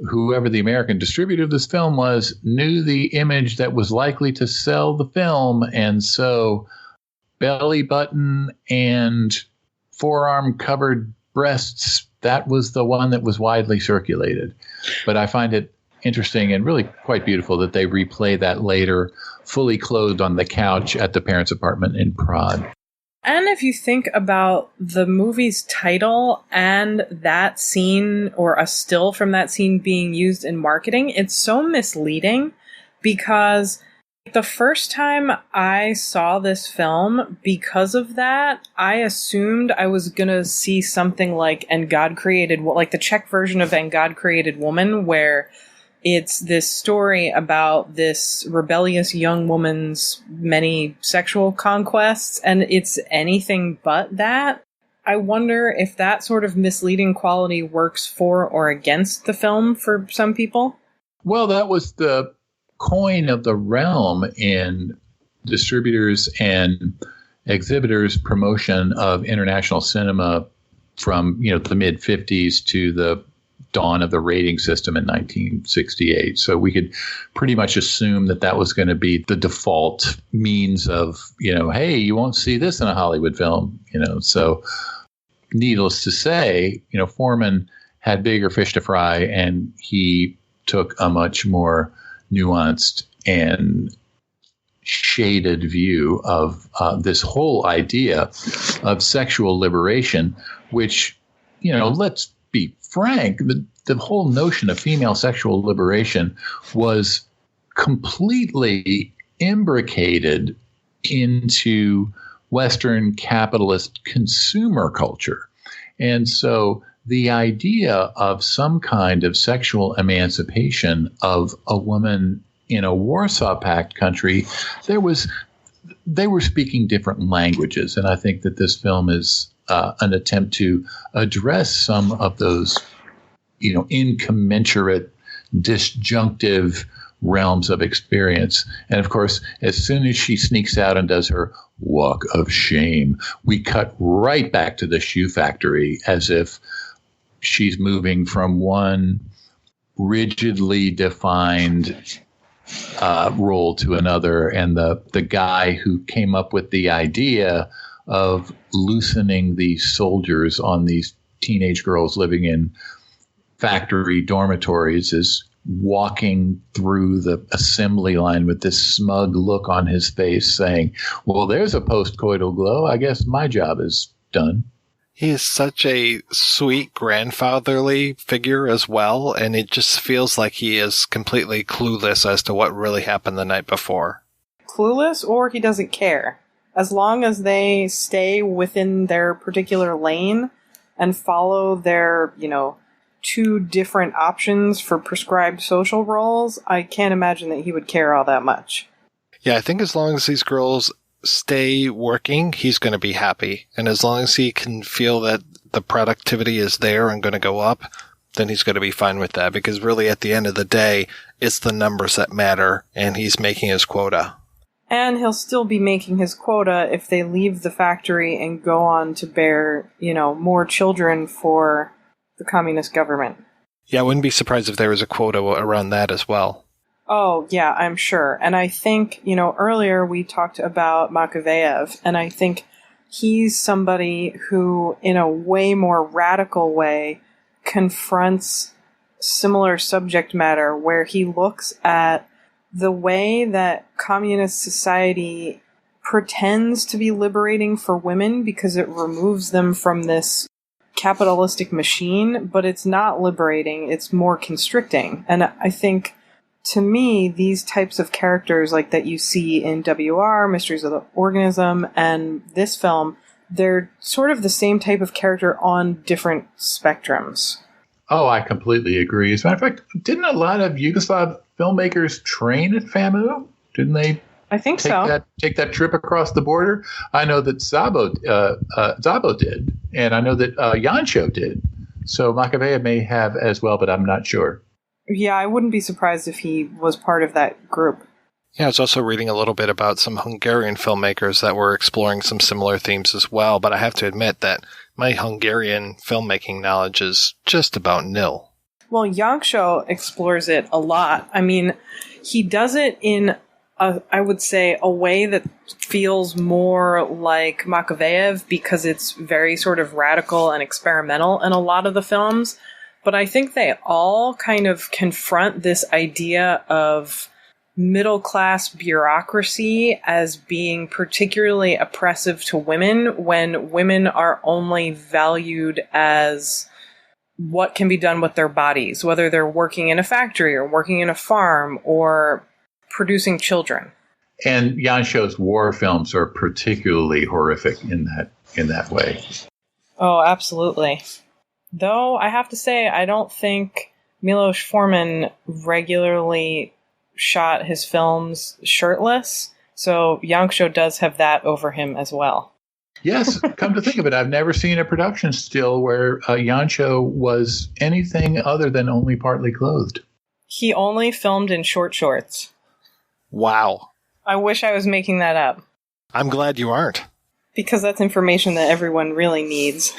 whoever the American distributor of this film was knew the image that was likely to sell the film. And so belly button and forearm covered breasts, that was the one that was widely circulated. But I find it interesting and really quite beautiful that they replay that later, fully clothed on the couch at the parents' apartment in Prague. And if you think about the movie's title and that scene or a still from that scene being used in marketing, it's so misleading because the first time I saw this film, because of that, I assumed I was going to see something like And God Created, like the Czech version of And God Created Woman, where it's this story about this rebellious young woman's many sexual conquests, and it's anything but that. I wonder if that sort of misleading quality works for or against the film for some people. Well, that was the coin of the realm in distributors and exhibitors' promotion of international cinema from, the mid-50s to the dawn of the rating system in 1968. So we could pretty much assume that was going to be the default means of, hey, you won't see this in a Hollywood film, So needless to say, Foreman had bigger fish to fry, and he took a much more nuanced and shaded view of this whole idea of sexual liberation, which, let's be frank, the whole notion of female sexual liberation was completely imbricated into Western capitalist consumer culture. And so the idea of some kind of sexual emancipation of a woman in a Warsaw Pact country, they were speaking different languages. And I think that this film is an attempt to address some of those, incommensurate, disjunctive realms of experience. And of course, as soon as she sneaks out and does her walk of shame, we cut right back to the shoe factory as if she's moving from one rigidly defined role to another. And the guy who came up with the idea of loosening these soldiers on these teenage girls living in factory dormitories is walking through the assembly line with this smug look on his face saying, well, there's a post-coital glow. I guess my job is done. He is such a sweet grandfatherly figure as well, and it just feels like he is completely clueless as to what really happened the night before. Clueless, or he doesn't care. As long as they stay within their particular lane and follow their, 2 different options for prescribed social roles, I can't imagine that he would care all that much. Yeah, I think as long as these girls stay working, he's going to be happy. And as long as he can feel that the productivity is there and going to go up, then he's going to be fine with that. Because really, at the end of the day, it's the numbers that matter, and he's making his quota. And he'll still be making his quota if they leave the factory and go on to bear, more children for the communist government. Yeah, I wouldn't be surprised if there was a quota around that as well. Oh, yeah, I'm sure. And I think, earlier we talked about Makeyev, and I think he's somebody who, in a way more radical way, confronts similar subject matter, where he looks at the way that communist society pretends to be liberating for women because it removes them from this capitalistic machine, but it's not liberating, it's more constricting. And I think, to me, these types of characters like that you see in WR, Mysteries of the Organism, and this film, they're sort of the same type of character on different spectrums. Oh, I completely agree. As a matter of fact, didn't a lot of Yugoslav filmmakers train at FAMU? Didn't they? I think take that trip across the border? I know that Szabo did, and I know that Jancho did. So Makeyev may have as well, but I'm not sure. Yeah, I wouldn't be surprised if he was part of that group. Yeah, I was also reading a little bit about some Hungarian filmmakers that were exploring some similar themes as well, but I have to admit that my Hungarian filmmaking knowledge is just about nil. Well, Jancho explores it a lot. I mean, he does it in, I would say, a way that feels more like Makeyev because it's very sort of radical and experimental in a lot of the films. But I think they all kind of confront this idea of middle-class bureaucracy as being particularly oppressive to women when women are only valued as what can be done with their bodies, whether they're working in a factory or working in a farm or producing children. And Jancho's war films are particularly horrific in that way. Oh, absolutely. Though, I have to say, I don't think Milos Forman regularly shot his films shirtless, so Jancho does have that over him as well. Yes, come to think of it, I've never seen a production still where Jancho was anything other than only partly clothed. He only filmed in short shorts. Wow. I wish I was making that up. I'm glad you aren't. Because that's information that everyone really needs.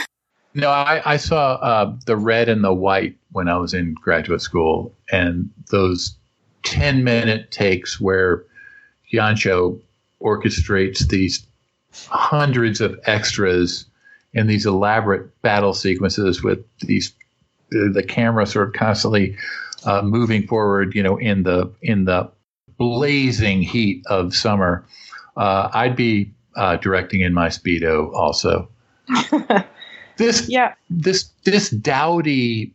No, I saw The Red and the White when I was in graduate school, and those 10-minute takes where Jancho orchestrates these hundreds of extras in these elaborate battle sequences with the camera sort of constantly moving forward, in the blazing heat of summer. I'd be directing in my Speedo also. This dowdy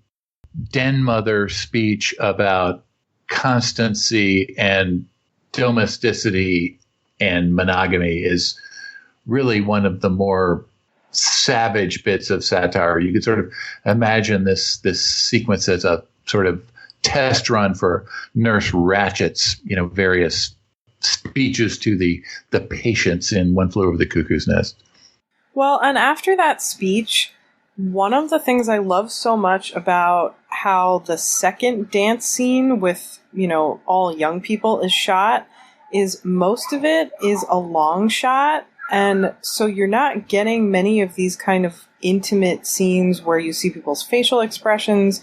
den mother speech about constancy and domesticity and monogamy is really one of the more savage bits of satire. You could sort of imagine this sequence as a sort of test run for Nurse Ratchet's, various speeches to the patients in One Flew Over the Cuckoo's Nest. Well, and after that speech, one of the things I love so much about how the second dance scene with all young people is shot is most of it is a long shot. And so you're not getting many of these kind of intimate scenes where you see people's facial expressions.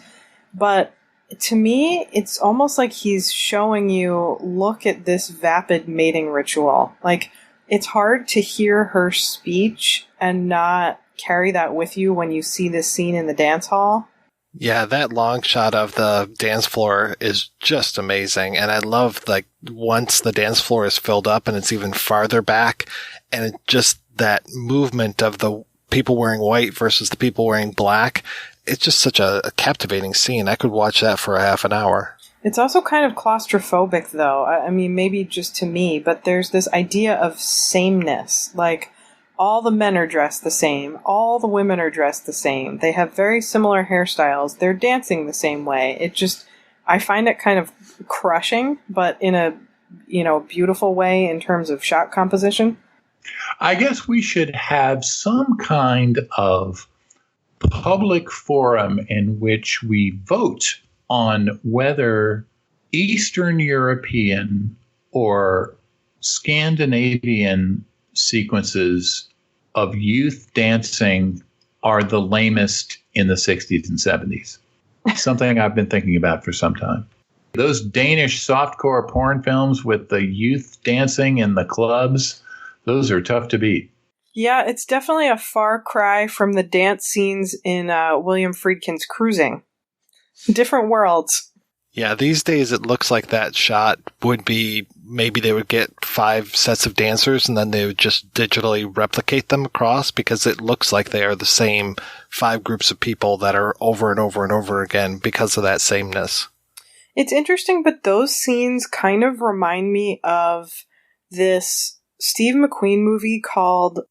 But to me, it's almost like he's showing you, look at this vapid mating ritual. Like, it's hard to hear her speech and not carry that with you when you see this scene in the dance hall. Yeah, that long shot of the dance floor is just amazing. And I love, like, once the dance floor is filled up and it's even farther back, and it just that movement of the people wearing white versus the people wearing black. It's just such a captivating scene. I could watch that for a half an hour. It's also kind of claustrophobic, though. I mean, maybe just to me, but there's this idea of sameness. Like, all the men are dressed the same. All the women are dressed the same. They have very similar hairstyles. They're dancing the same way. I find it kind of crushing, but in a, beautiful way in terms of shot composition. I guess we should have some kind of public forum in which we vote on whether Eastern European or Scandinavian sequences of youth dancing are the lamest in the 60s and 70s. Something I've been thinking about for some time. Those Danish softcore porn films with the youth dancing in the clubs, those are tough to beat. Yeah, it's definitely a far cry from the dance scenes in William Friedkin's Cruising. Different worlds. Yeah, these days it looks like that shot would be, maybe they would get 5 sets of dancers and then they would just digitally replicate them across, because it looks like they are the same 5 groups of people that are over and over and over again because of that sameness. It's interesting, but those scenes kind of remind me of this Steve McQueen movie called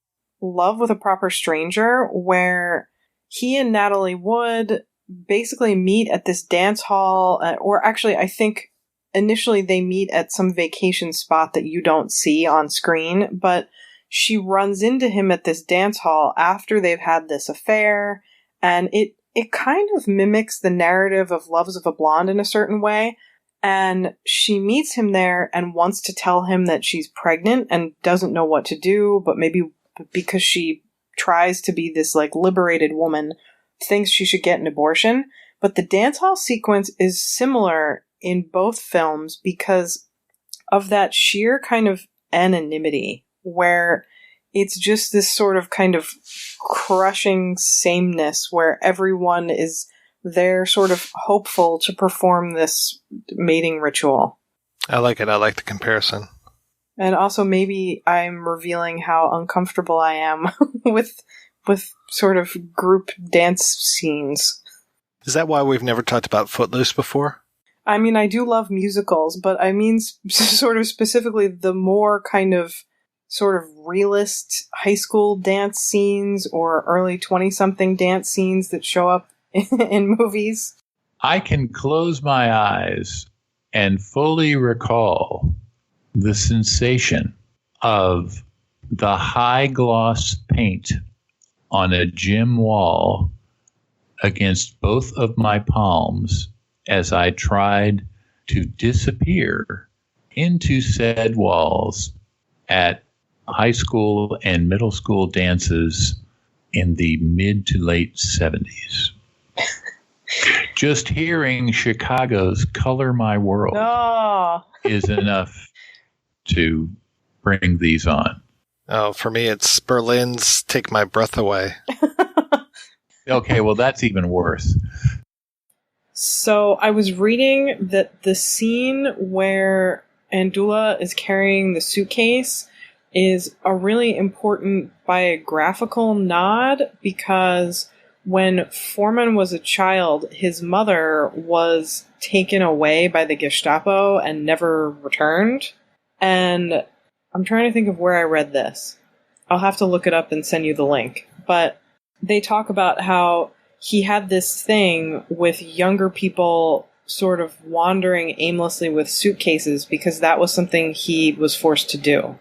Love with a Proper Stranger, where he and Natalie Wood basically meet at this dance hall, or actually I think initially they meet at some vacation spot that you don't see on screen, but she runs into him at this dance hall after they've had this affair, and it kind of mimics the narrative of Loves of a Blonde in a certain way. And she meets him there and wants to tell him that she's pregnant and doesn't know what to do, but maybe because she tries to be this like liberated woman, thinks she should get an abortion. But the dance hall sequence is similar in both films because of that sheer kind of anonymity, where it's just this sort of kind of crushing sameness where everyone is there sort of hopeful to perform this mating ritual. I like it. I like the comparison. And also maybe I'm revealing how uncomfortable I am with sort of group dance scenes. Is that why we've never talked about Footloose before? I mean, I do love musicals, but I mean sort of specifically the more kind of sort of realist high school dance scenes or early 20-something dance scenes that show up in movies. I can close my eyes and fully recall the sensation of the high gloss paint on a gym wall against both of my palms as I tried to disappear into said walls at high school and middle school dances in the mid to late 70s. Just hearing Chicago's Color My World is enough to bring these on. Oh, for me, it's Berlin's Take My Breath Away. Okay, well, that's even worse. So I was reading that the scene where Andula is carrying the suitcase is a really important biographical nod because when Foreman was a child, his mother was taken away by the Gestapo and never returned. And I'm trying to think of where I read this. I'll have to look it up and send you the link. But they talk about how he had this thing with younger people sort of wandering aimlessly with suitcases because that was something he was forced to do.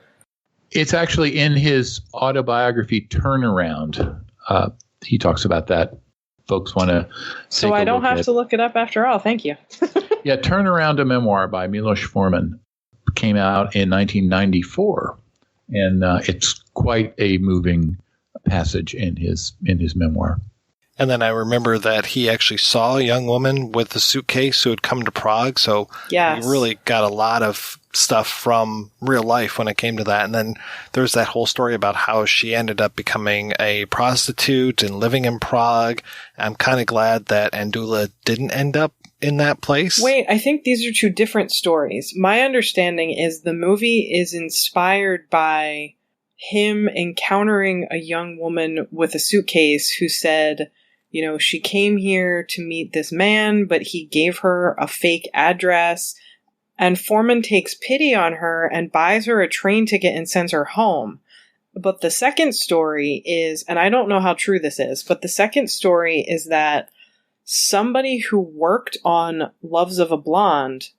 It's actually in his autobiography, Turnaround. He talks about that. folks want to. So I don't have to look it up after all. Thank you. Yeah, Turnaround, a memoir by Milos Forman, came out in 1994, and it's quite a moving passage in his memoir. And then I remember that he actually saw a young woman with a suitcase who had come to Prague. So yes. He really got a lot of stuff from real life when it came to that. And then there's that whole story about how she ended up becoming a prostitute and living in Prague. I'm kind of glad that Andula didn't end up in that place. Wait, I think these are two different stories. My understanding is the movie is inspired by him encountering a young woman with a suitcase who said, you know, she came here to meet this man, but he gave her a fake address. And Foreman takes pity on her and buys her a train ticket and sends her home. But the second story is, and I don't know how true this is, but the second story is that somebody who worked on Loves of a Blonde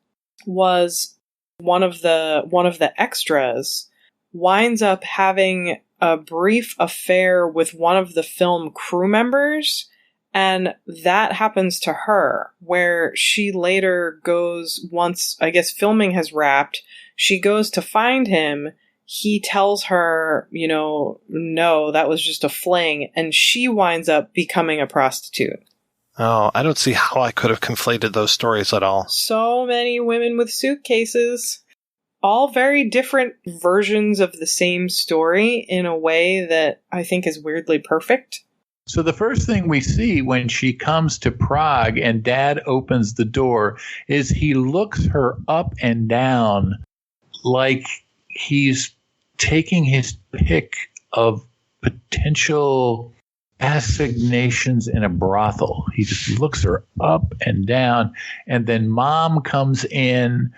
was one of the extras, winds up having a brief affair with one of the film crew members. And that happens to her, where she later goes, once, I guess, filming has wrapped, she goes to find him. He tells her, you know, no, that was just a fling. And she winds up becoming a prostitute. Oh, I don't see how I could have conflated those stories at all. So many women with suitcases. All very different versions of the same story in a way that I think is weirdly perfect. So the first thing we see when she comes to Prague and Dad opens the door is he looks her up and down like he's taking his pick of potential assignations in a brothel. He just looks her up and down. And then Mom comes in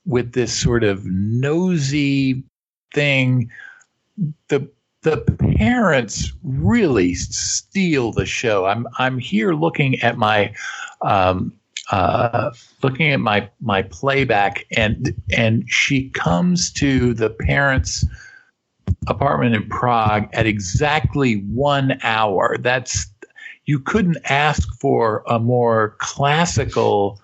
with this sort of nosy thing. The parents really steal the show. I'm here looking at my my playback, and she comes to the parents' apartment in Prague at exactly 1 hour. You couldn't ask for a more classical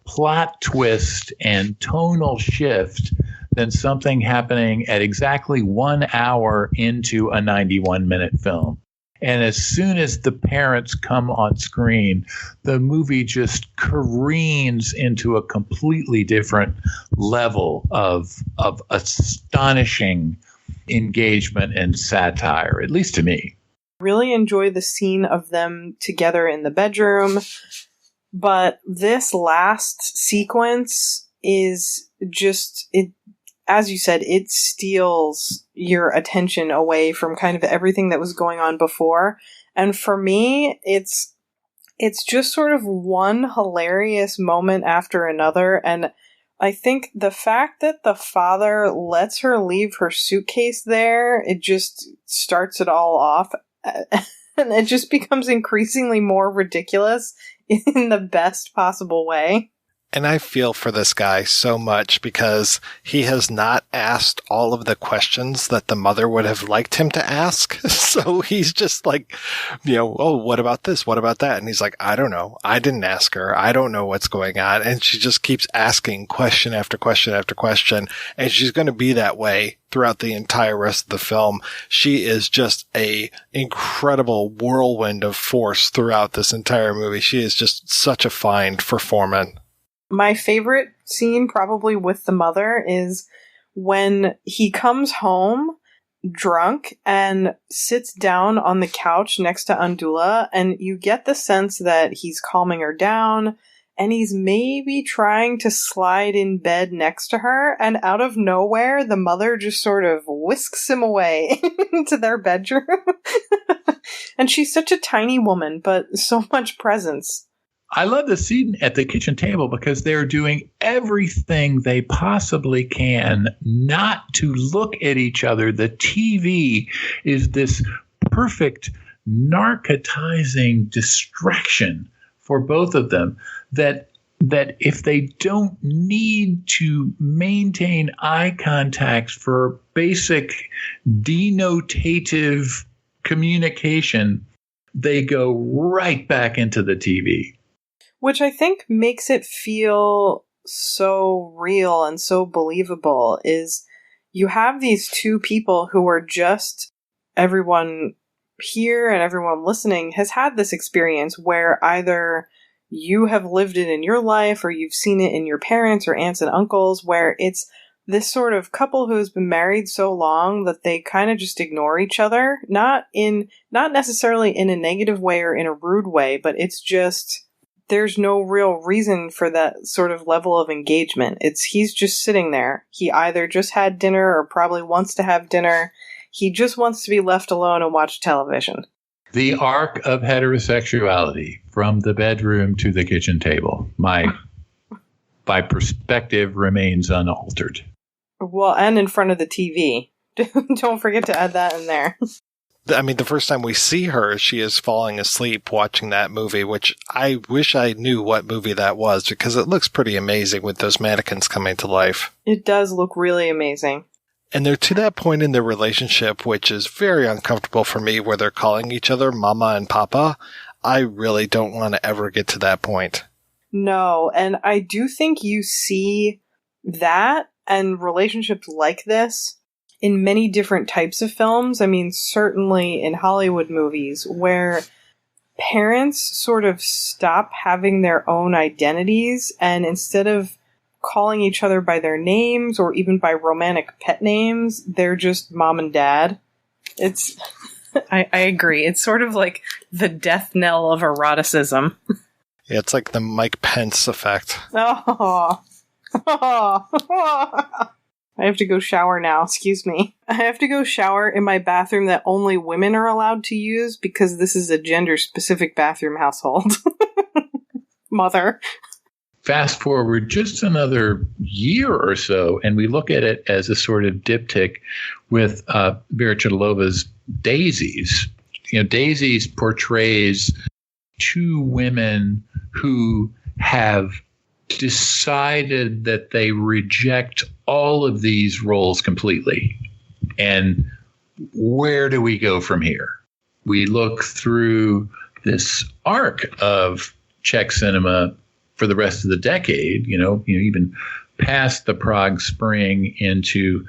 plot twist and tonal shift than something happening at exactly 1 hour into a 91-minute film. And as soon as the parents come on screen, the movie just careens into a completely different level of astonishing engagement and satire, at least to me. Really enjoy the scene of them together in the bedroom, but this last sequence is just, it, as you said, it steals your attention away from kind of everything that was going on before. And for me, it's just sort of one hilarious moment after another. And I think the fact that the father lets her leave her suitcase there, it just starts it all off. And it just becomes increasingly more ridiculous in the best possible way. And I feel for this guy so much because he has not asked all of the questions that the mother would have liked him to ask. So he's just like, you know, oh, what about this? What about that? And he's like, I don't know. I didn't ask her. I don't know what's going on. And she just keeps asking question after question after question. And she's going to be that way throughout the entire rest of the film. She is just a incredible whirlwind of force throughout this entire movie. She is just such a find for Foreman. My favorite scene, probably with the mother, is when he comes home drunk and sits down on the couch next to Andula, and you get the sense that he's calming her down, and he's maybe trying to slide in bed next to her, and out of nowhere, the mother just sort of whisks him away into their bedroom. And she's such a tiny woman, but so much presence. I love the scene at the kitchen table because they're doing everything they possibly can not to look at each other. The TV is this perfect narcotizing distraction for both of them that if they don't need to maintain eye contact for basic denotative communication, they go right back into the TV. Which I think makes it feel so real and so believable is you have these two people who are just, everyone here and everyone listening has had this experience where either you have lived it in your life or you've seen it in your parents or aunts and uncles, where it's this sort of couple who's been married so long that they kind of just ignore each other, not necessarily in a negative way or in a rude way, but it's just, there's no real reason for that sort of level of engagement. He's just sitting there. He either just had dinner or probably wants to have dinner. He just wants to be left alone and watch television. The arc of heterosexuality from the bedroom to the kitchen table. My perspective remains unaltered. Well, and in front of the TV. Don't forget to add that in there. I mean, the first time we see her, she is falling asleep watching that movie, which I wish I knew what movie that was, because it looks pretty amazing with those mannequins coming to life. It does look really amazing. And they're to that point in their relationship, which is very uncomfortable for me, where they're calling each other Mama and Papa. I really don't want to ever get to that point. No, and I do think you see that and relationships like this in many different types of films. I mean, certainly in Hollywood movies, where parents sort of stop having their own identities, and instead of calling each other by their names or even by romantic pet names, they're just mom and dad. It's I agree. It's sort of like the death knell of eroticism. Yeah, it's like the Mike Pence effect. Oh. I have to go shower now. Excuse me. I have to go shower in my bathroom that only women are allowed to use because this is a gender-specific bathroom household. Mother. Fast forward just another year or so, and we look at it as a sort of diptych with Vera Chytilova's Daisies. You know, Daisies portrays two women who have decided that they reject all of these roles completely. And where do we go from here? We look through this arc of Czech cinema for the rest of the decade, even past the Prague Spring into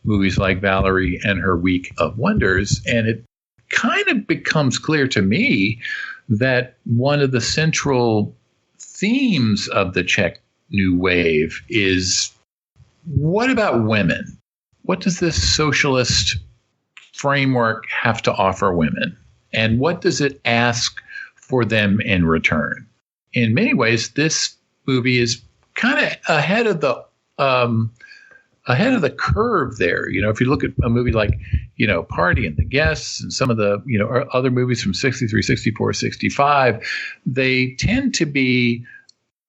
movies like Valerie and Her Week of Wonders. And it kind of becomes clear to me that one of the central themes of the Czech New Wave is, what about women? What does this socialist framework have to offer women? And what does it ask for them in return? In many ways, this movie is kind of ahead of the curve there. You know, if you look at a movie like, Party and the Guests and some of the, other movies from 63, 64, 65, they tend to be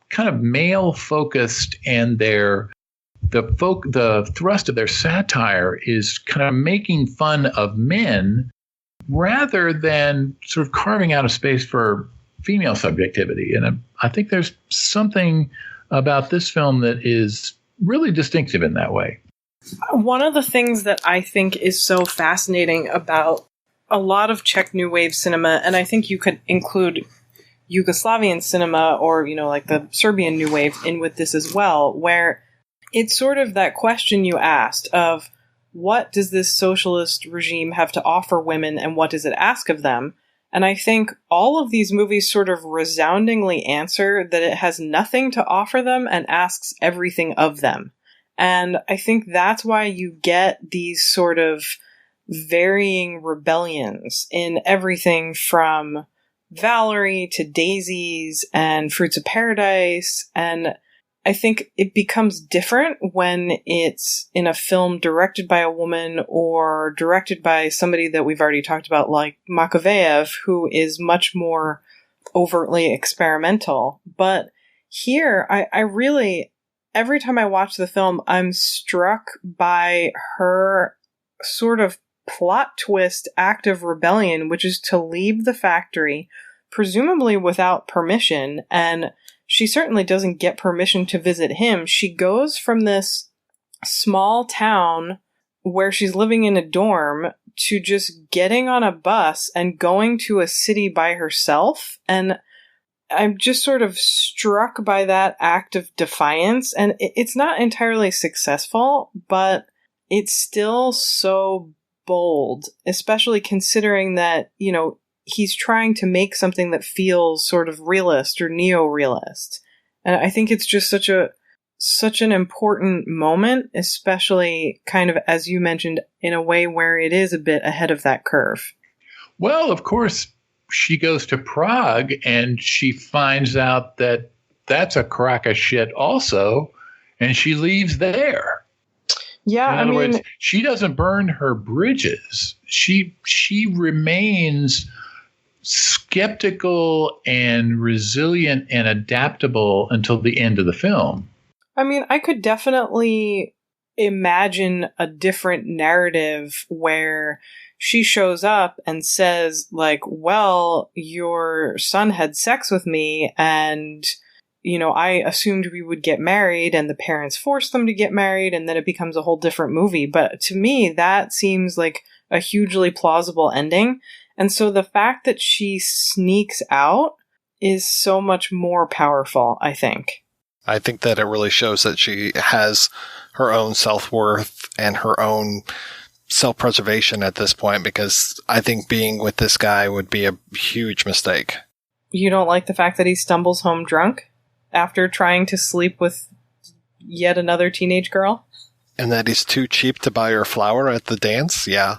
kind of male focused, and the thrust of their satire is kind of making fun of men rather than sort of carving out a space for female subjectivity. And I think there's something about this film that is really distinctive in that way. One of the things that I think is so fascinating about a lot of Czech New Wave cinema, and I think you could include Yugoslavian cinema or, like the Serbian New Wave in with this as well, where it's sort of that question you asked of what does this socialist regime have to offer women and what does it ask of them? And I think all of these movies sort of resoundingly answer that it has nothing to offer them and asks everything of them. And I think that's why you get these sort of varying rebellions in everything from Valerie to Daisies and Fruits of Paradise. And I think it becomes different when it's in a film directed by a woman or directed by somebody that we've already talked about, like Makovejev, who is much more overtly experimental. But here, I really, every time I watch the film, I'm struck by her sort of plot twist act of rebellion, which is to leave the factory, presumably without permission, and she certainly doesn't get permission to visit him. She goes from this small town where she's living in a dorm to just getting on a bus and going to a city by herself. And I'm just sort of struck by that act of defiance. And it's not entirely successful, but it's still so bold, especially considering that, you know, he's trying to make something that feels sort of realist or neo-realist. And I think it's just such an important moment, especially kind of, as you mentioned, in a way where it is a bit ahead of that curve. Well, of course, she goes to Prague and she finds out that that's a crock of shit also, and she leaves there. Yeah, in other words, she doesn't burn her bridges. She remains skeptical and resilient and adaptable until the end of the film. I mean, I could definitely imagine a different narrative where she shows up and says, like, well, your son had sex with me and, you know, I assumed we would get married and the parents forced them to get married, and then it becomes a whole different movie. But to me, that seems like a hugely plausible ending. And so the fact that she sneaks out is so much more powerful, I think. I think that it really shows that she has her own self-worth and her own self-preservation at this point, because I think being with this guy would be a huge mistake. You don't like the fact that he stumbles home drunk after trying to sleep with yet another teenage girl? And that he's too cheap to buy her a flower at the dance? Yeah.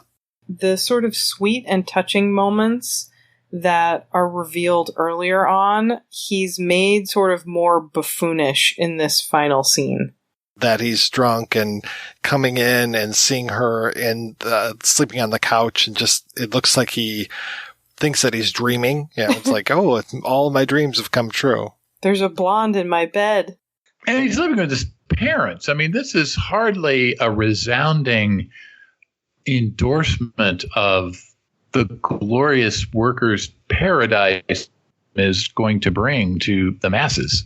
The sort of sweet and touching moments that are revealed earlier on, he's made sort of more buffoonish in this final scene. That he's drunk and coming in and seeing her and sleeping on the couch, and just, it looks like he thinks that he's dreaming. Yeah, it's like, oh, all of my dreams have come true. There's a blonde in my bed. And he's living with his parents. I mean, this is hardly a resounding endorsement of the glorious workers' paradise is going to bring to the masses.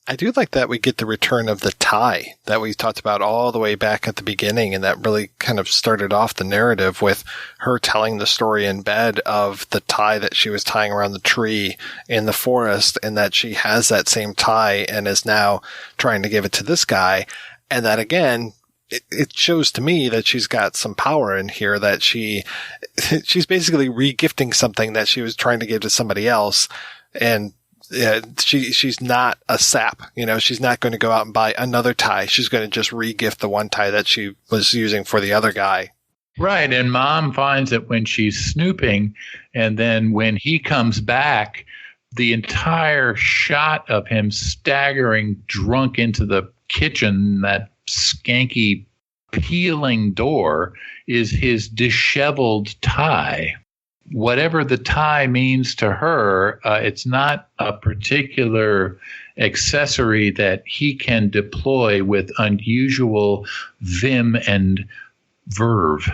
I do like that we get the return of the tie that we talked about all the way back at the beginning, and that really kind of started off the narrative with her telling the story in bed of the tie that she was tying around the tree in the forest, and that she has that same tie and is now trying to give it to this guy. And that, again, it shows to me that she's got some power in here, that she's basically re-gifting something that she was trying to give to somebody else. And she's not a sap, you know, she's not going to go out and buy another tie. She's going to just re-gift the one tie that she was using for the other guy. Right. And Mom finds it when she's snooping. And then when he comes back, the entire shot of him staggering drunk into the kitchen, that skanky peeling door, is his disheveled tie. Whatever the tie means to her, it's not a particular accessory that he can deploy with unusual vim and verve.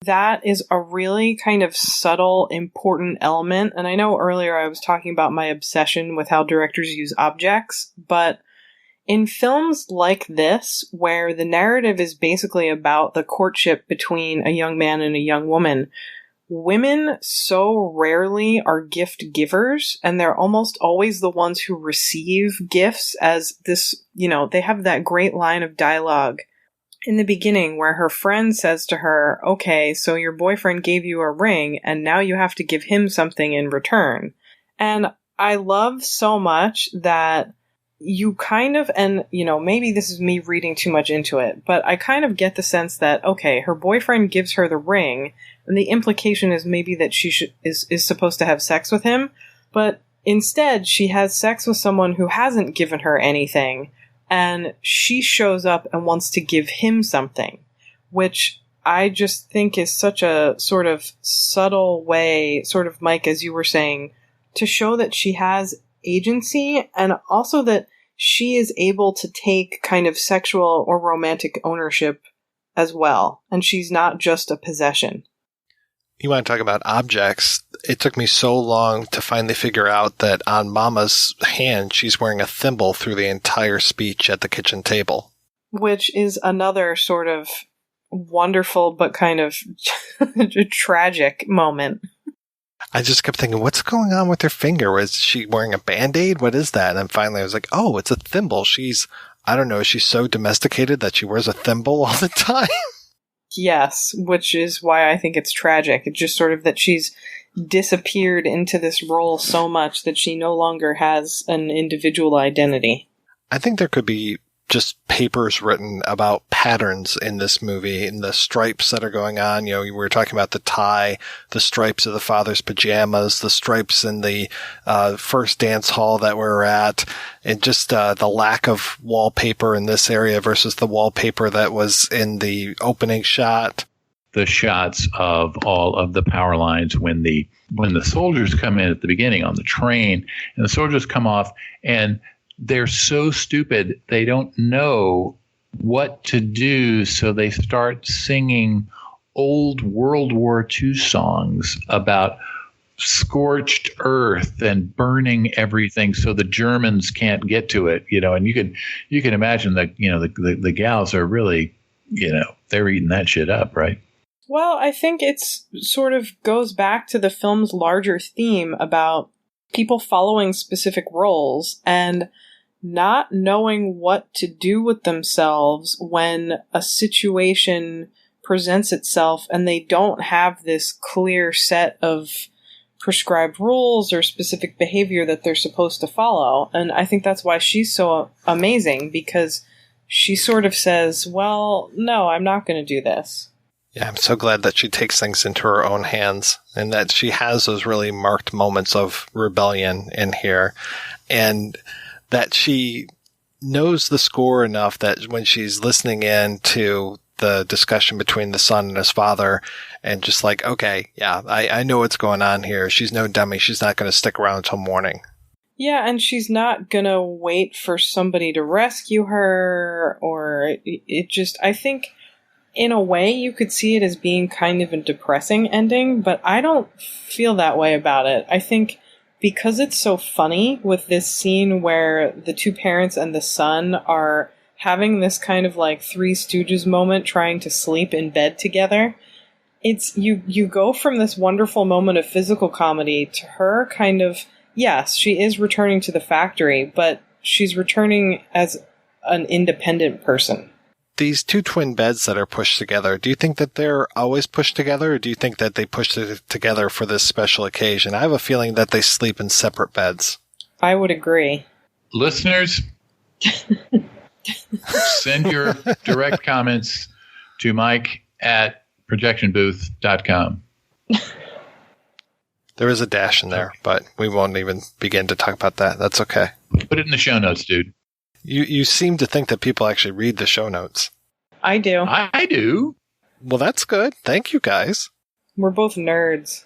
That is a really kind of subtle, important element. And I know earlier I was talking about my obsession with how directors use objects, but in films like this, where the narrative is basically about the courtship between a young man and a young woman, women so rarely are gift givers, and they're almost always the ones who receive gifts. As this, you know, they have that great line of dialogue in the beginning where her friend says to her, okay, so your boyfriend gave you a ring and now you have to give him something in return. And I love so much that you kind of, and you know, maybe this is me reading too much into it, but I kind of get the sense that, okay, her boyfriend gives her the ring, and the implication is maybe that she is supposed to have sex with him, but instead she has sex with someone who hasn't given her anything, and she shows up and wants to give him something, which I just think is such a sort of subtle way, sort of, Mike, as you were saying, to show that she has agency, and also that she is able to take kind of sexual or romantic ownership as well, and she's not just a possession. You want to talk about objects? It took me so long to finally figure out that on Mama's hand, she's wearing a thimble through the entire speech at the kitchen table. Which is another sort of wonderful but kind of tragic moment. I just kept thinking, what's going on with her finger? Was she wearing a Band-Aid? What is that? And finally I was like, oh, it's a thimble. I don't know, she's so domesticated that she wears a thimble all the time. Yes, which is why I think it's tragic. It's just sort of that she's disappeared into this role so much that she no longer has an individual identity. I think there could be just papers written about patterns in this movie and the stripes that are going on. You know, we were talking about the tie, the stripes of the father's pajamas, the stripes in the first dance hall that we're at, and just the lack of wallpaper in this area versus the wallpaper that was in the opening shot. The shots of all of the power lines when the soldiers come in at the beginning on the train, and the soldiers come off, and they're so stupid they don't know what to do, so they start singing old World War II songs about scorched earth and burning everything so the Germans can't get to it, and you can imagine that, the gals are really, they're eating that shit up, right? Well, I think it's sort of goes back to the film's larger theme about people following specific roles and not knowing what to do with themselves when a situation presents itself and they don't have this clear set of prescribed rules or specific behavior that they're supposed to follow. And I think that's why she's so amazing, because she sort of says, well, no, I'm not going to do this. Yeah, I'm so glad that she takes things into her own hands and that she has those really marked moments of rebellion in here, and that she knows the score enough that when she's listening in to the discussion between the son and his father and just like, okay, yeah, I know what's going on here. She's no dummy. She's not going to stick around until morning. Yeah, and she's not going to wait for somebody to rescue her, or it just, I think in a way you could see it as being kind of a depressing ending, but I don't feel that way about it. I think because it's so funny with this scene where the two parents and the son are having this kind of like Three Stooges moment trying to sleep in bed together, it's you go from this wonderful moment of physical comedy to her kind of, yes, she is returning to the factory, but she's returning as an independent person. These two twin beds that are pushed together, do you think that they're always pushed together, or do you think that they pushed it together for this special occasion? I have a feeling that they sleep in separate beds. I would agree. Listeners, send your direct comments to Mike at projectionbooth.com. There is a dash in there, but we won't even begin to talk about that. That's okay. Put it in the show notes, dude. You seem to think that people actually read the show notes. I do. I do. Well, that's good. Thank you, guys. We're both nerds.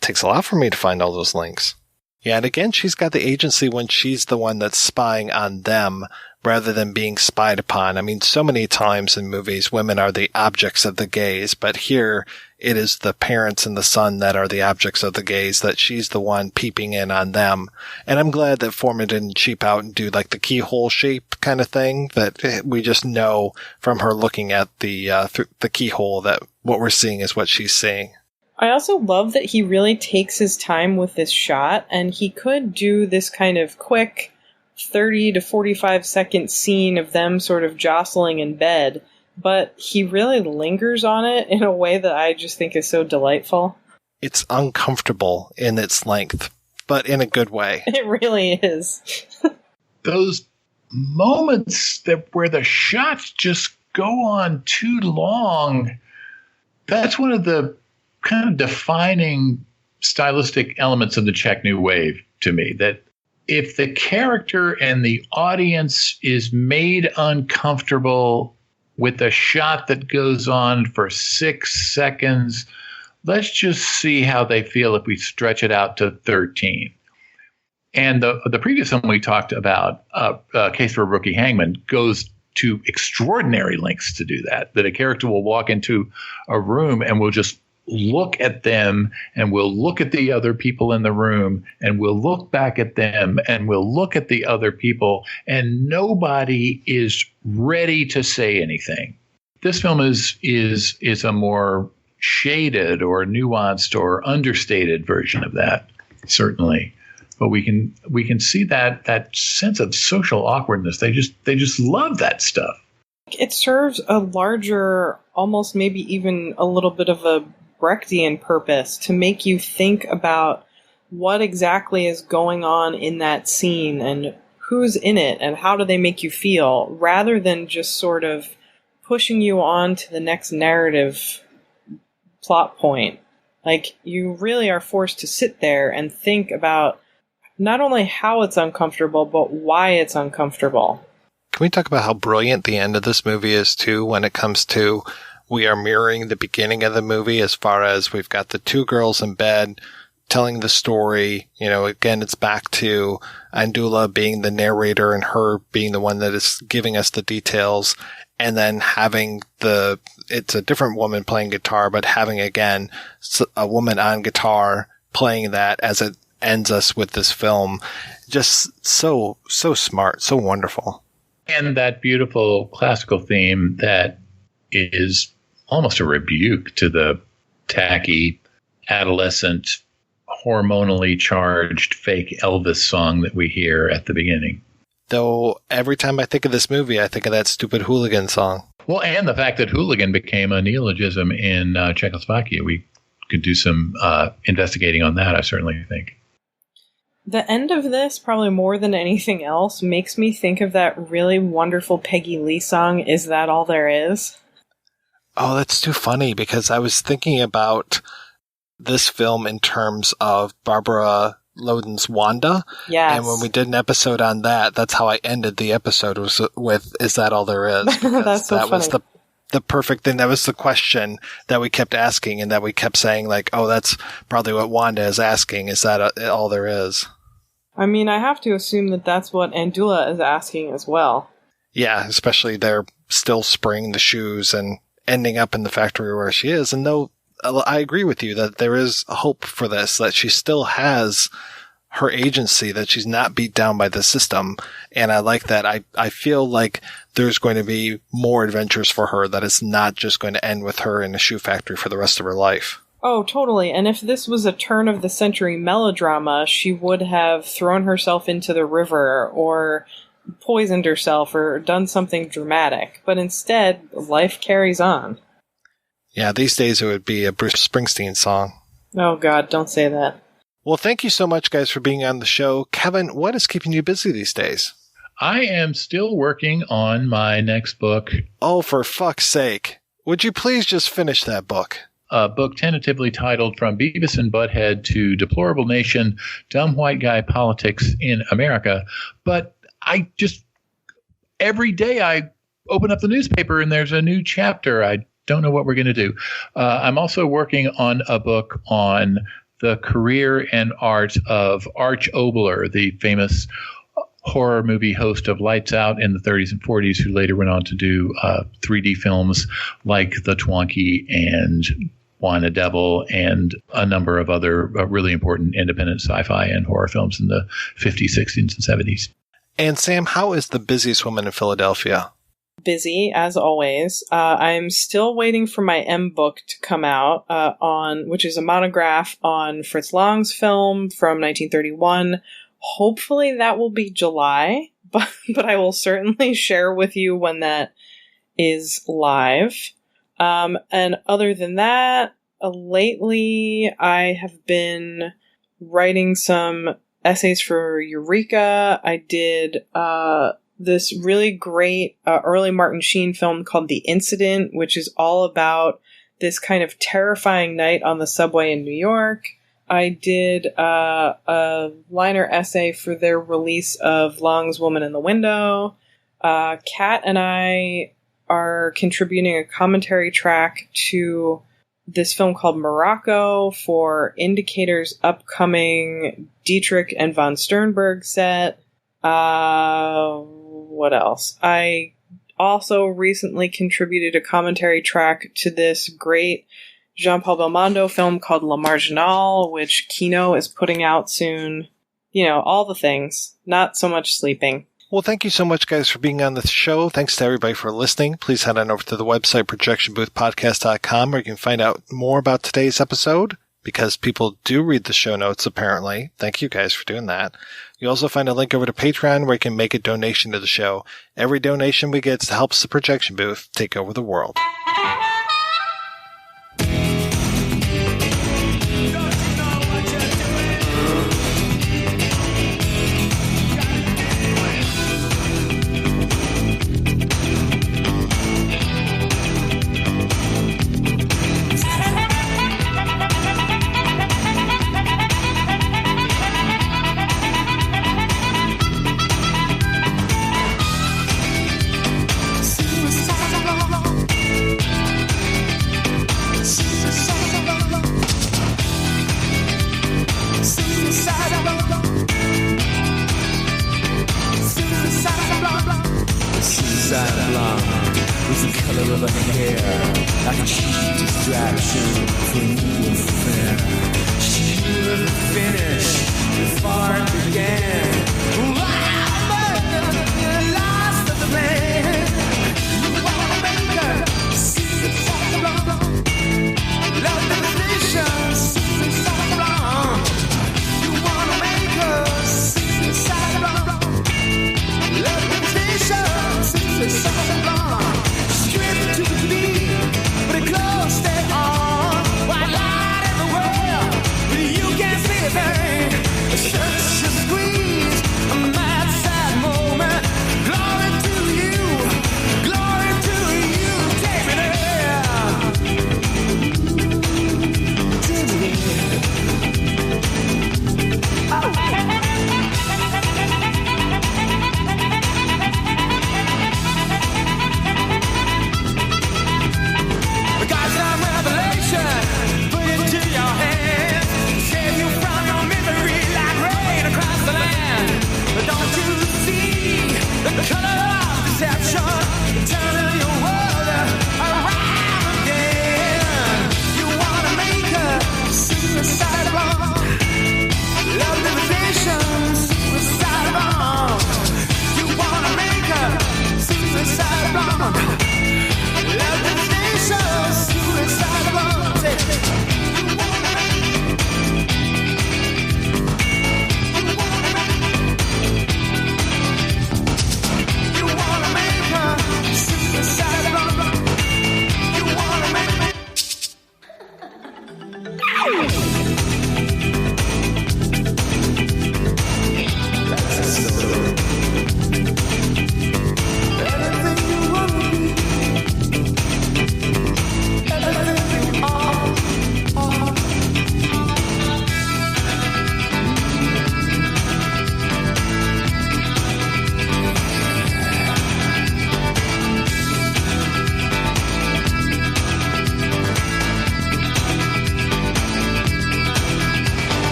Takes a lot for me to find all those links. Yeah, and again, she's got the agency when she's the one that's spying on them rather than being spied upon. I mean, so many times in movies, women are the objects of the gaze, but here it is the parents and the son that are the objects of the gaze, that she's the one peeping in on them. And I'm glad that Foreman didn't cheap out and do like the keyhole shape kind of thing, that we just know from her looking at the keyhole that what we're seeing is what she's seeing. I also love that he really takes his time with this shot, and he could do this kind of quick 30 to 45 second scene of them sort of jostling in bed, but he really lingers on it in a way that I just think is so delightful. It's uncomfortable in its length, but in a good way. It really is. Those moments where the shots just go on too long, that's one of the kind of defining stylistic elements of the Czech New Wave to me, that if the character and the audience is made uncomfortable with a shot that goes on for 6 seconds, let's just see how they feel if we stretch it out to 13. And the previous one we talked about, Case for a Rookie Hangman, goes to extraordinary lengths to do that a character will walk into a room and will just look at them, and we'll look at the other people in the room, and we'll look back at them, and we'll look at the other people, and nobody is ready to say anything. This film is a more shaded or nuanced or understated version of that, certainly. But we can see that sense of social awkwardness. They just love that stuff. It serves a larger, almost maybe even a little bit of a Brechtian purpose to make you think about what exactly is going on in that scene and who's in it and how do they make you feel, rather than just sort of pushing you on to the next narrative plot point. Like, you really are forced to sit there and think about not only how it's uncomfortable, but why it's uncomfortable. Can we talk about how brilliant the end of this movie is, too, when it comes to we are mirroring the beginning of the movie as far as we've got the two girls in bed telling the story. You know, again, it's back to Andula being the narrator and her being the one that is giving us the details. And then having it's a different woman playing guitar, but having, again, a woman on guitar playing that as it ends us with this film. Just so smart, so wonderful. And that beautiful classical theme that is almost a rebuke to the tacky, adolescent, hormonally charged fake Elvis song that we hear at the beginning. Though every time I think of this movie, I think of that stupid Hooligan song. Well, and the fact that hooligan became a neologism in Czechoslovakia. We could do some investigating on that, I certainly think. The end of this, probably more than anything else, makes me think of that really wonderful Peggy Lee song, Is That All There Is? Oh, that's too funny, because I was thinking about this film in terms of Barbara Loden's Wanda. Yes. And when we did an episode on that, that's how I ended the episode, was with Is That All There Is? Because that's so that funny. was the perfect thing. That was the question that we kept asking, and that we kept saying, like, oh, that's probably what Wanda is asking. Is that all there is? I mean, I have to assume that that's what Andula is asking as well. Yeah, especially they're still spraying the shoes and ending up in the factory where she is. And though I agree with you that there is hope for this, that she still has her agency, that she's not beat down by the system. And I like that. I feel like there's going to be more adventures for her, that it's not just going to end with her in a shoe factory for the rest of her life. Oh, totally. And if this was a turn-of-the-century melodrama, she would have thrown herself into the river or poisoned herself or done something dramatic. But instead, life carries on. Yeah, these days it would be a Bruce Springsteen song. Oh, God, don't say that. Well, thank you so much, guys, for being on the show. Kevin, what is keeping you busy these days? I am still working on my next book. Oh, for fuck's sake. Would you please just finish that book? A book tentatively titled From Beavis and Butthead to Deplorable Nation, Dumb White Guy Politics in America. But every day I open up the newspaper and there's a new chapter. I don't know what we're going to do. I'm also working on a book on the career and art of Arch Oboler, the famous horror movie host of Lights Out in the 30s and 40s, who later went on to do 3D films like The Twonky and Wine Devil and a number of other really important independent sci-fi and horror films in the 50s, 60s, and 70s. And Sam, how is The Busiest Woman in Philadelphia? Busy, as always. I'm still waiting for my M book to come out, which is a monograph on Fritz Lang's film from 1931. Hopefully that will be July, but I will certainly share with you when that is live. And other than that, lately I have been writing some essays for Eureka. I did this really great early Martin Sheen film called The Incident, which is all about this kind of terrifying night on the subway in New York. I did a liner essay for their release of Long's Woman in the Window. Kat and I are contributing a commentary track to this film called Morocco for Indicator's upcoming Dietrich and von Sternberg set. What else? I also recently contributed a commentary track to this great Jean-Paul Belmondo film called La Marginale, which Kino is putting out soon. You know, all the things. Not so much sleeping. Well, thank you so much, guys, for being on the show. Thanks to everybody for listening. Please head on over to the website, projectionboothpodcast.com, where you can find out more about today's episode, because people do read the show notes, apparently. Thank you guys for doing that. You also find a link over to Patreon where you can make a donation to the show. Every donation we get helps the Projection Booth take over the world.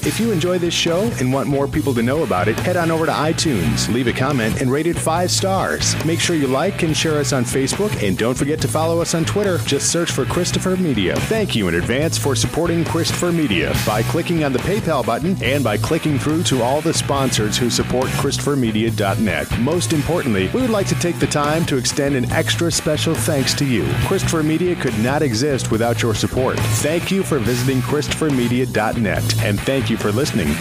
If you enjoy this show and want more people to know about it, head on over to iTunes, leave a comment, and rate it 5 stars. Make sure you like and share us on Facebook, and don't forget to follow us on Twitter. Just search for Christopher Media. Thank you in advance for supporting Christopher Media by clicking on the PayPal button and by clicking through to all the sponsors who support ChristopherMedia.net. Most importantly, we would like to take the time to extend an extra special thanks to you. Christopher Media could not exist without your support. Thank you for visiting ChristopherMedia.net, and thank you for listening.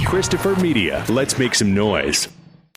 Christopher Media. Let's make some noise.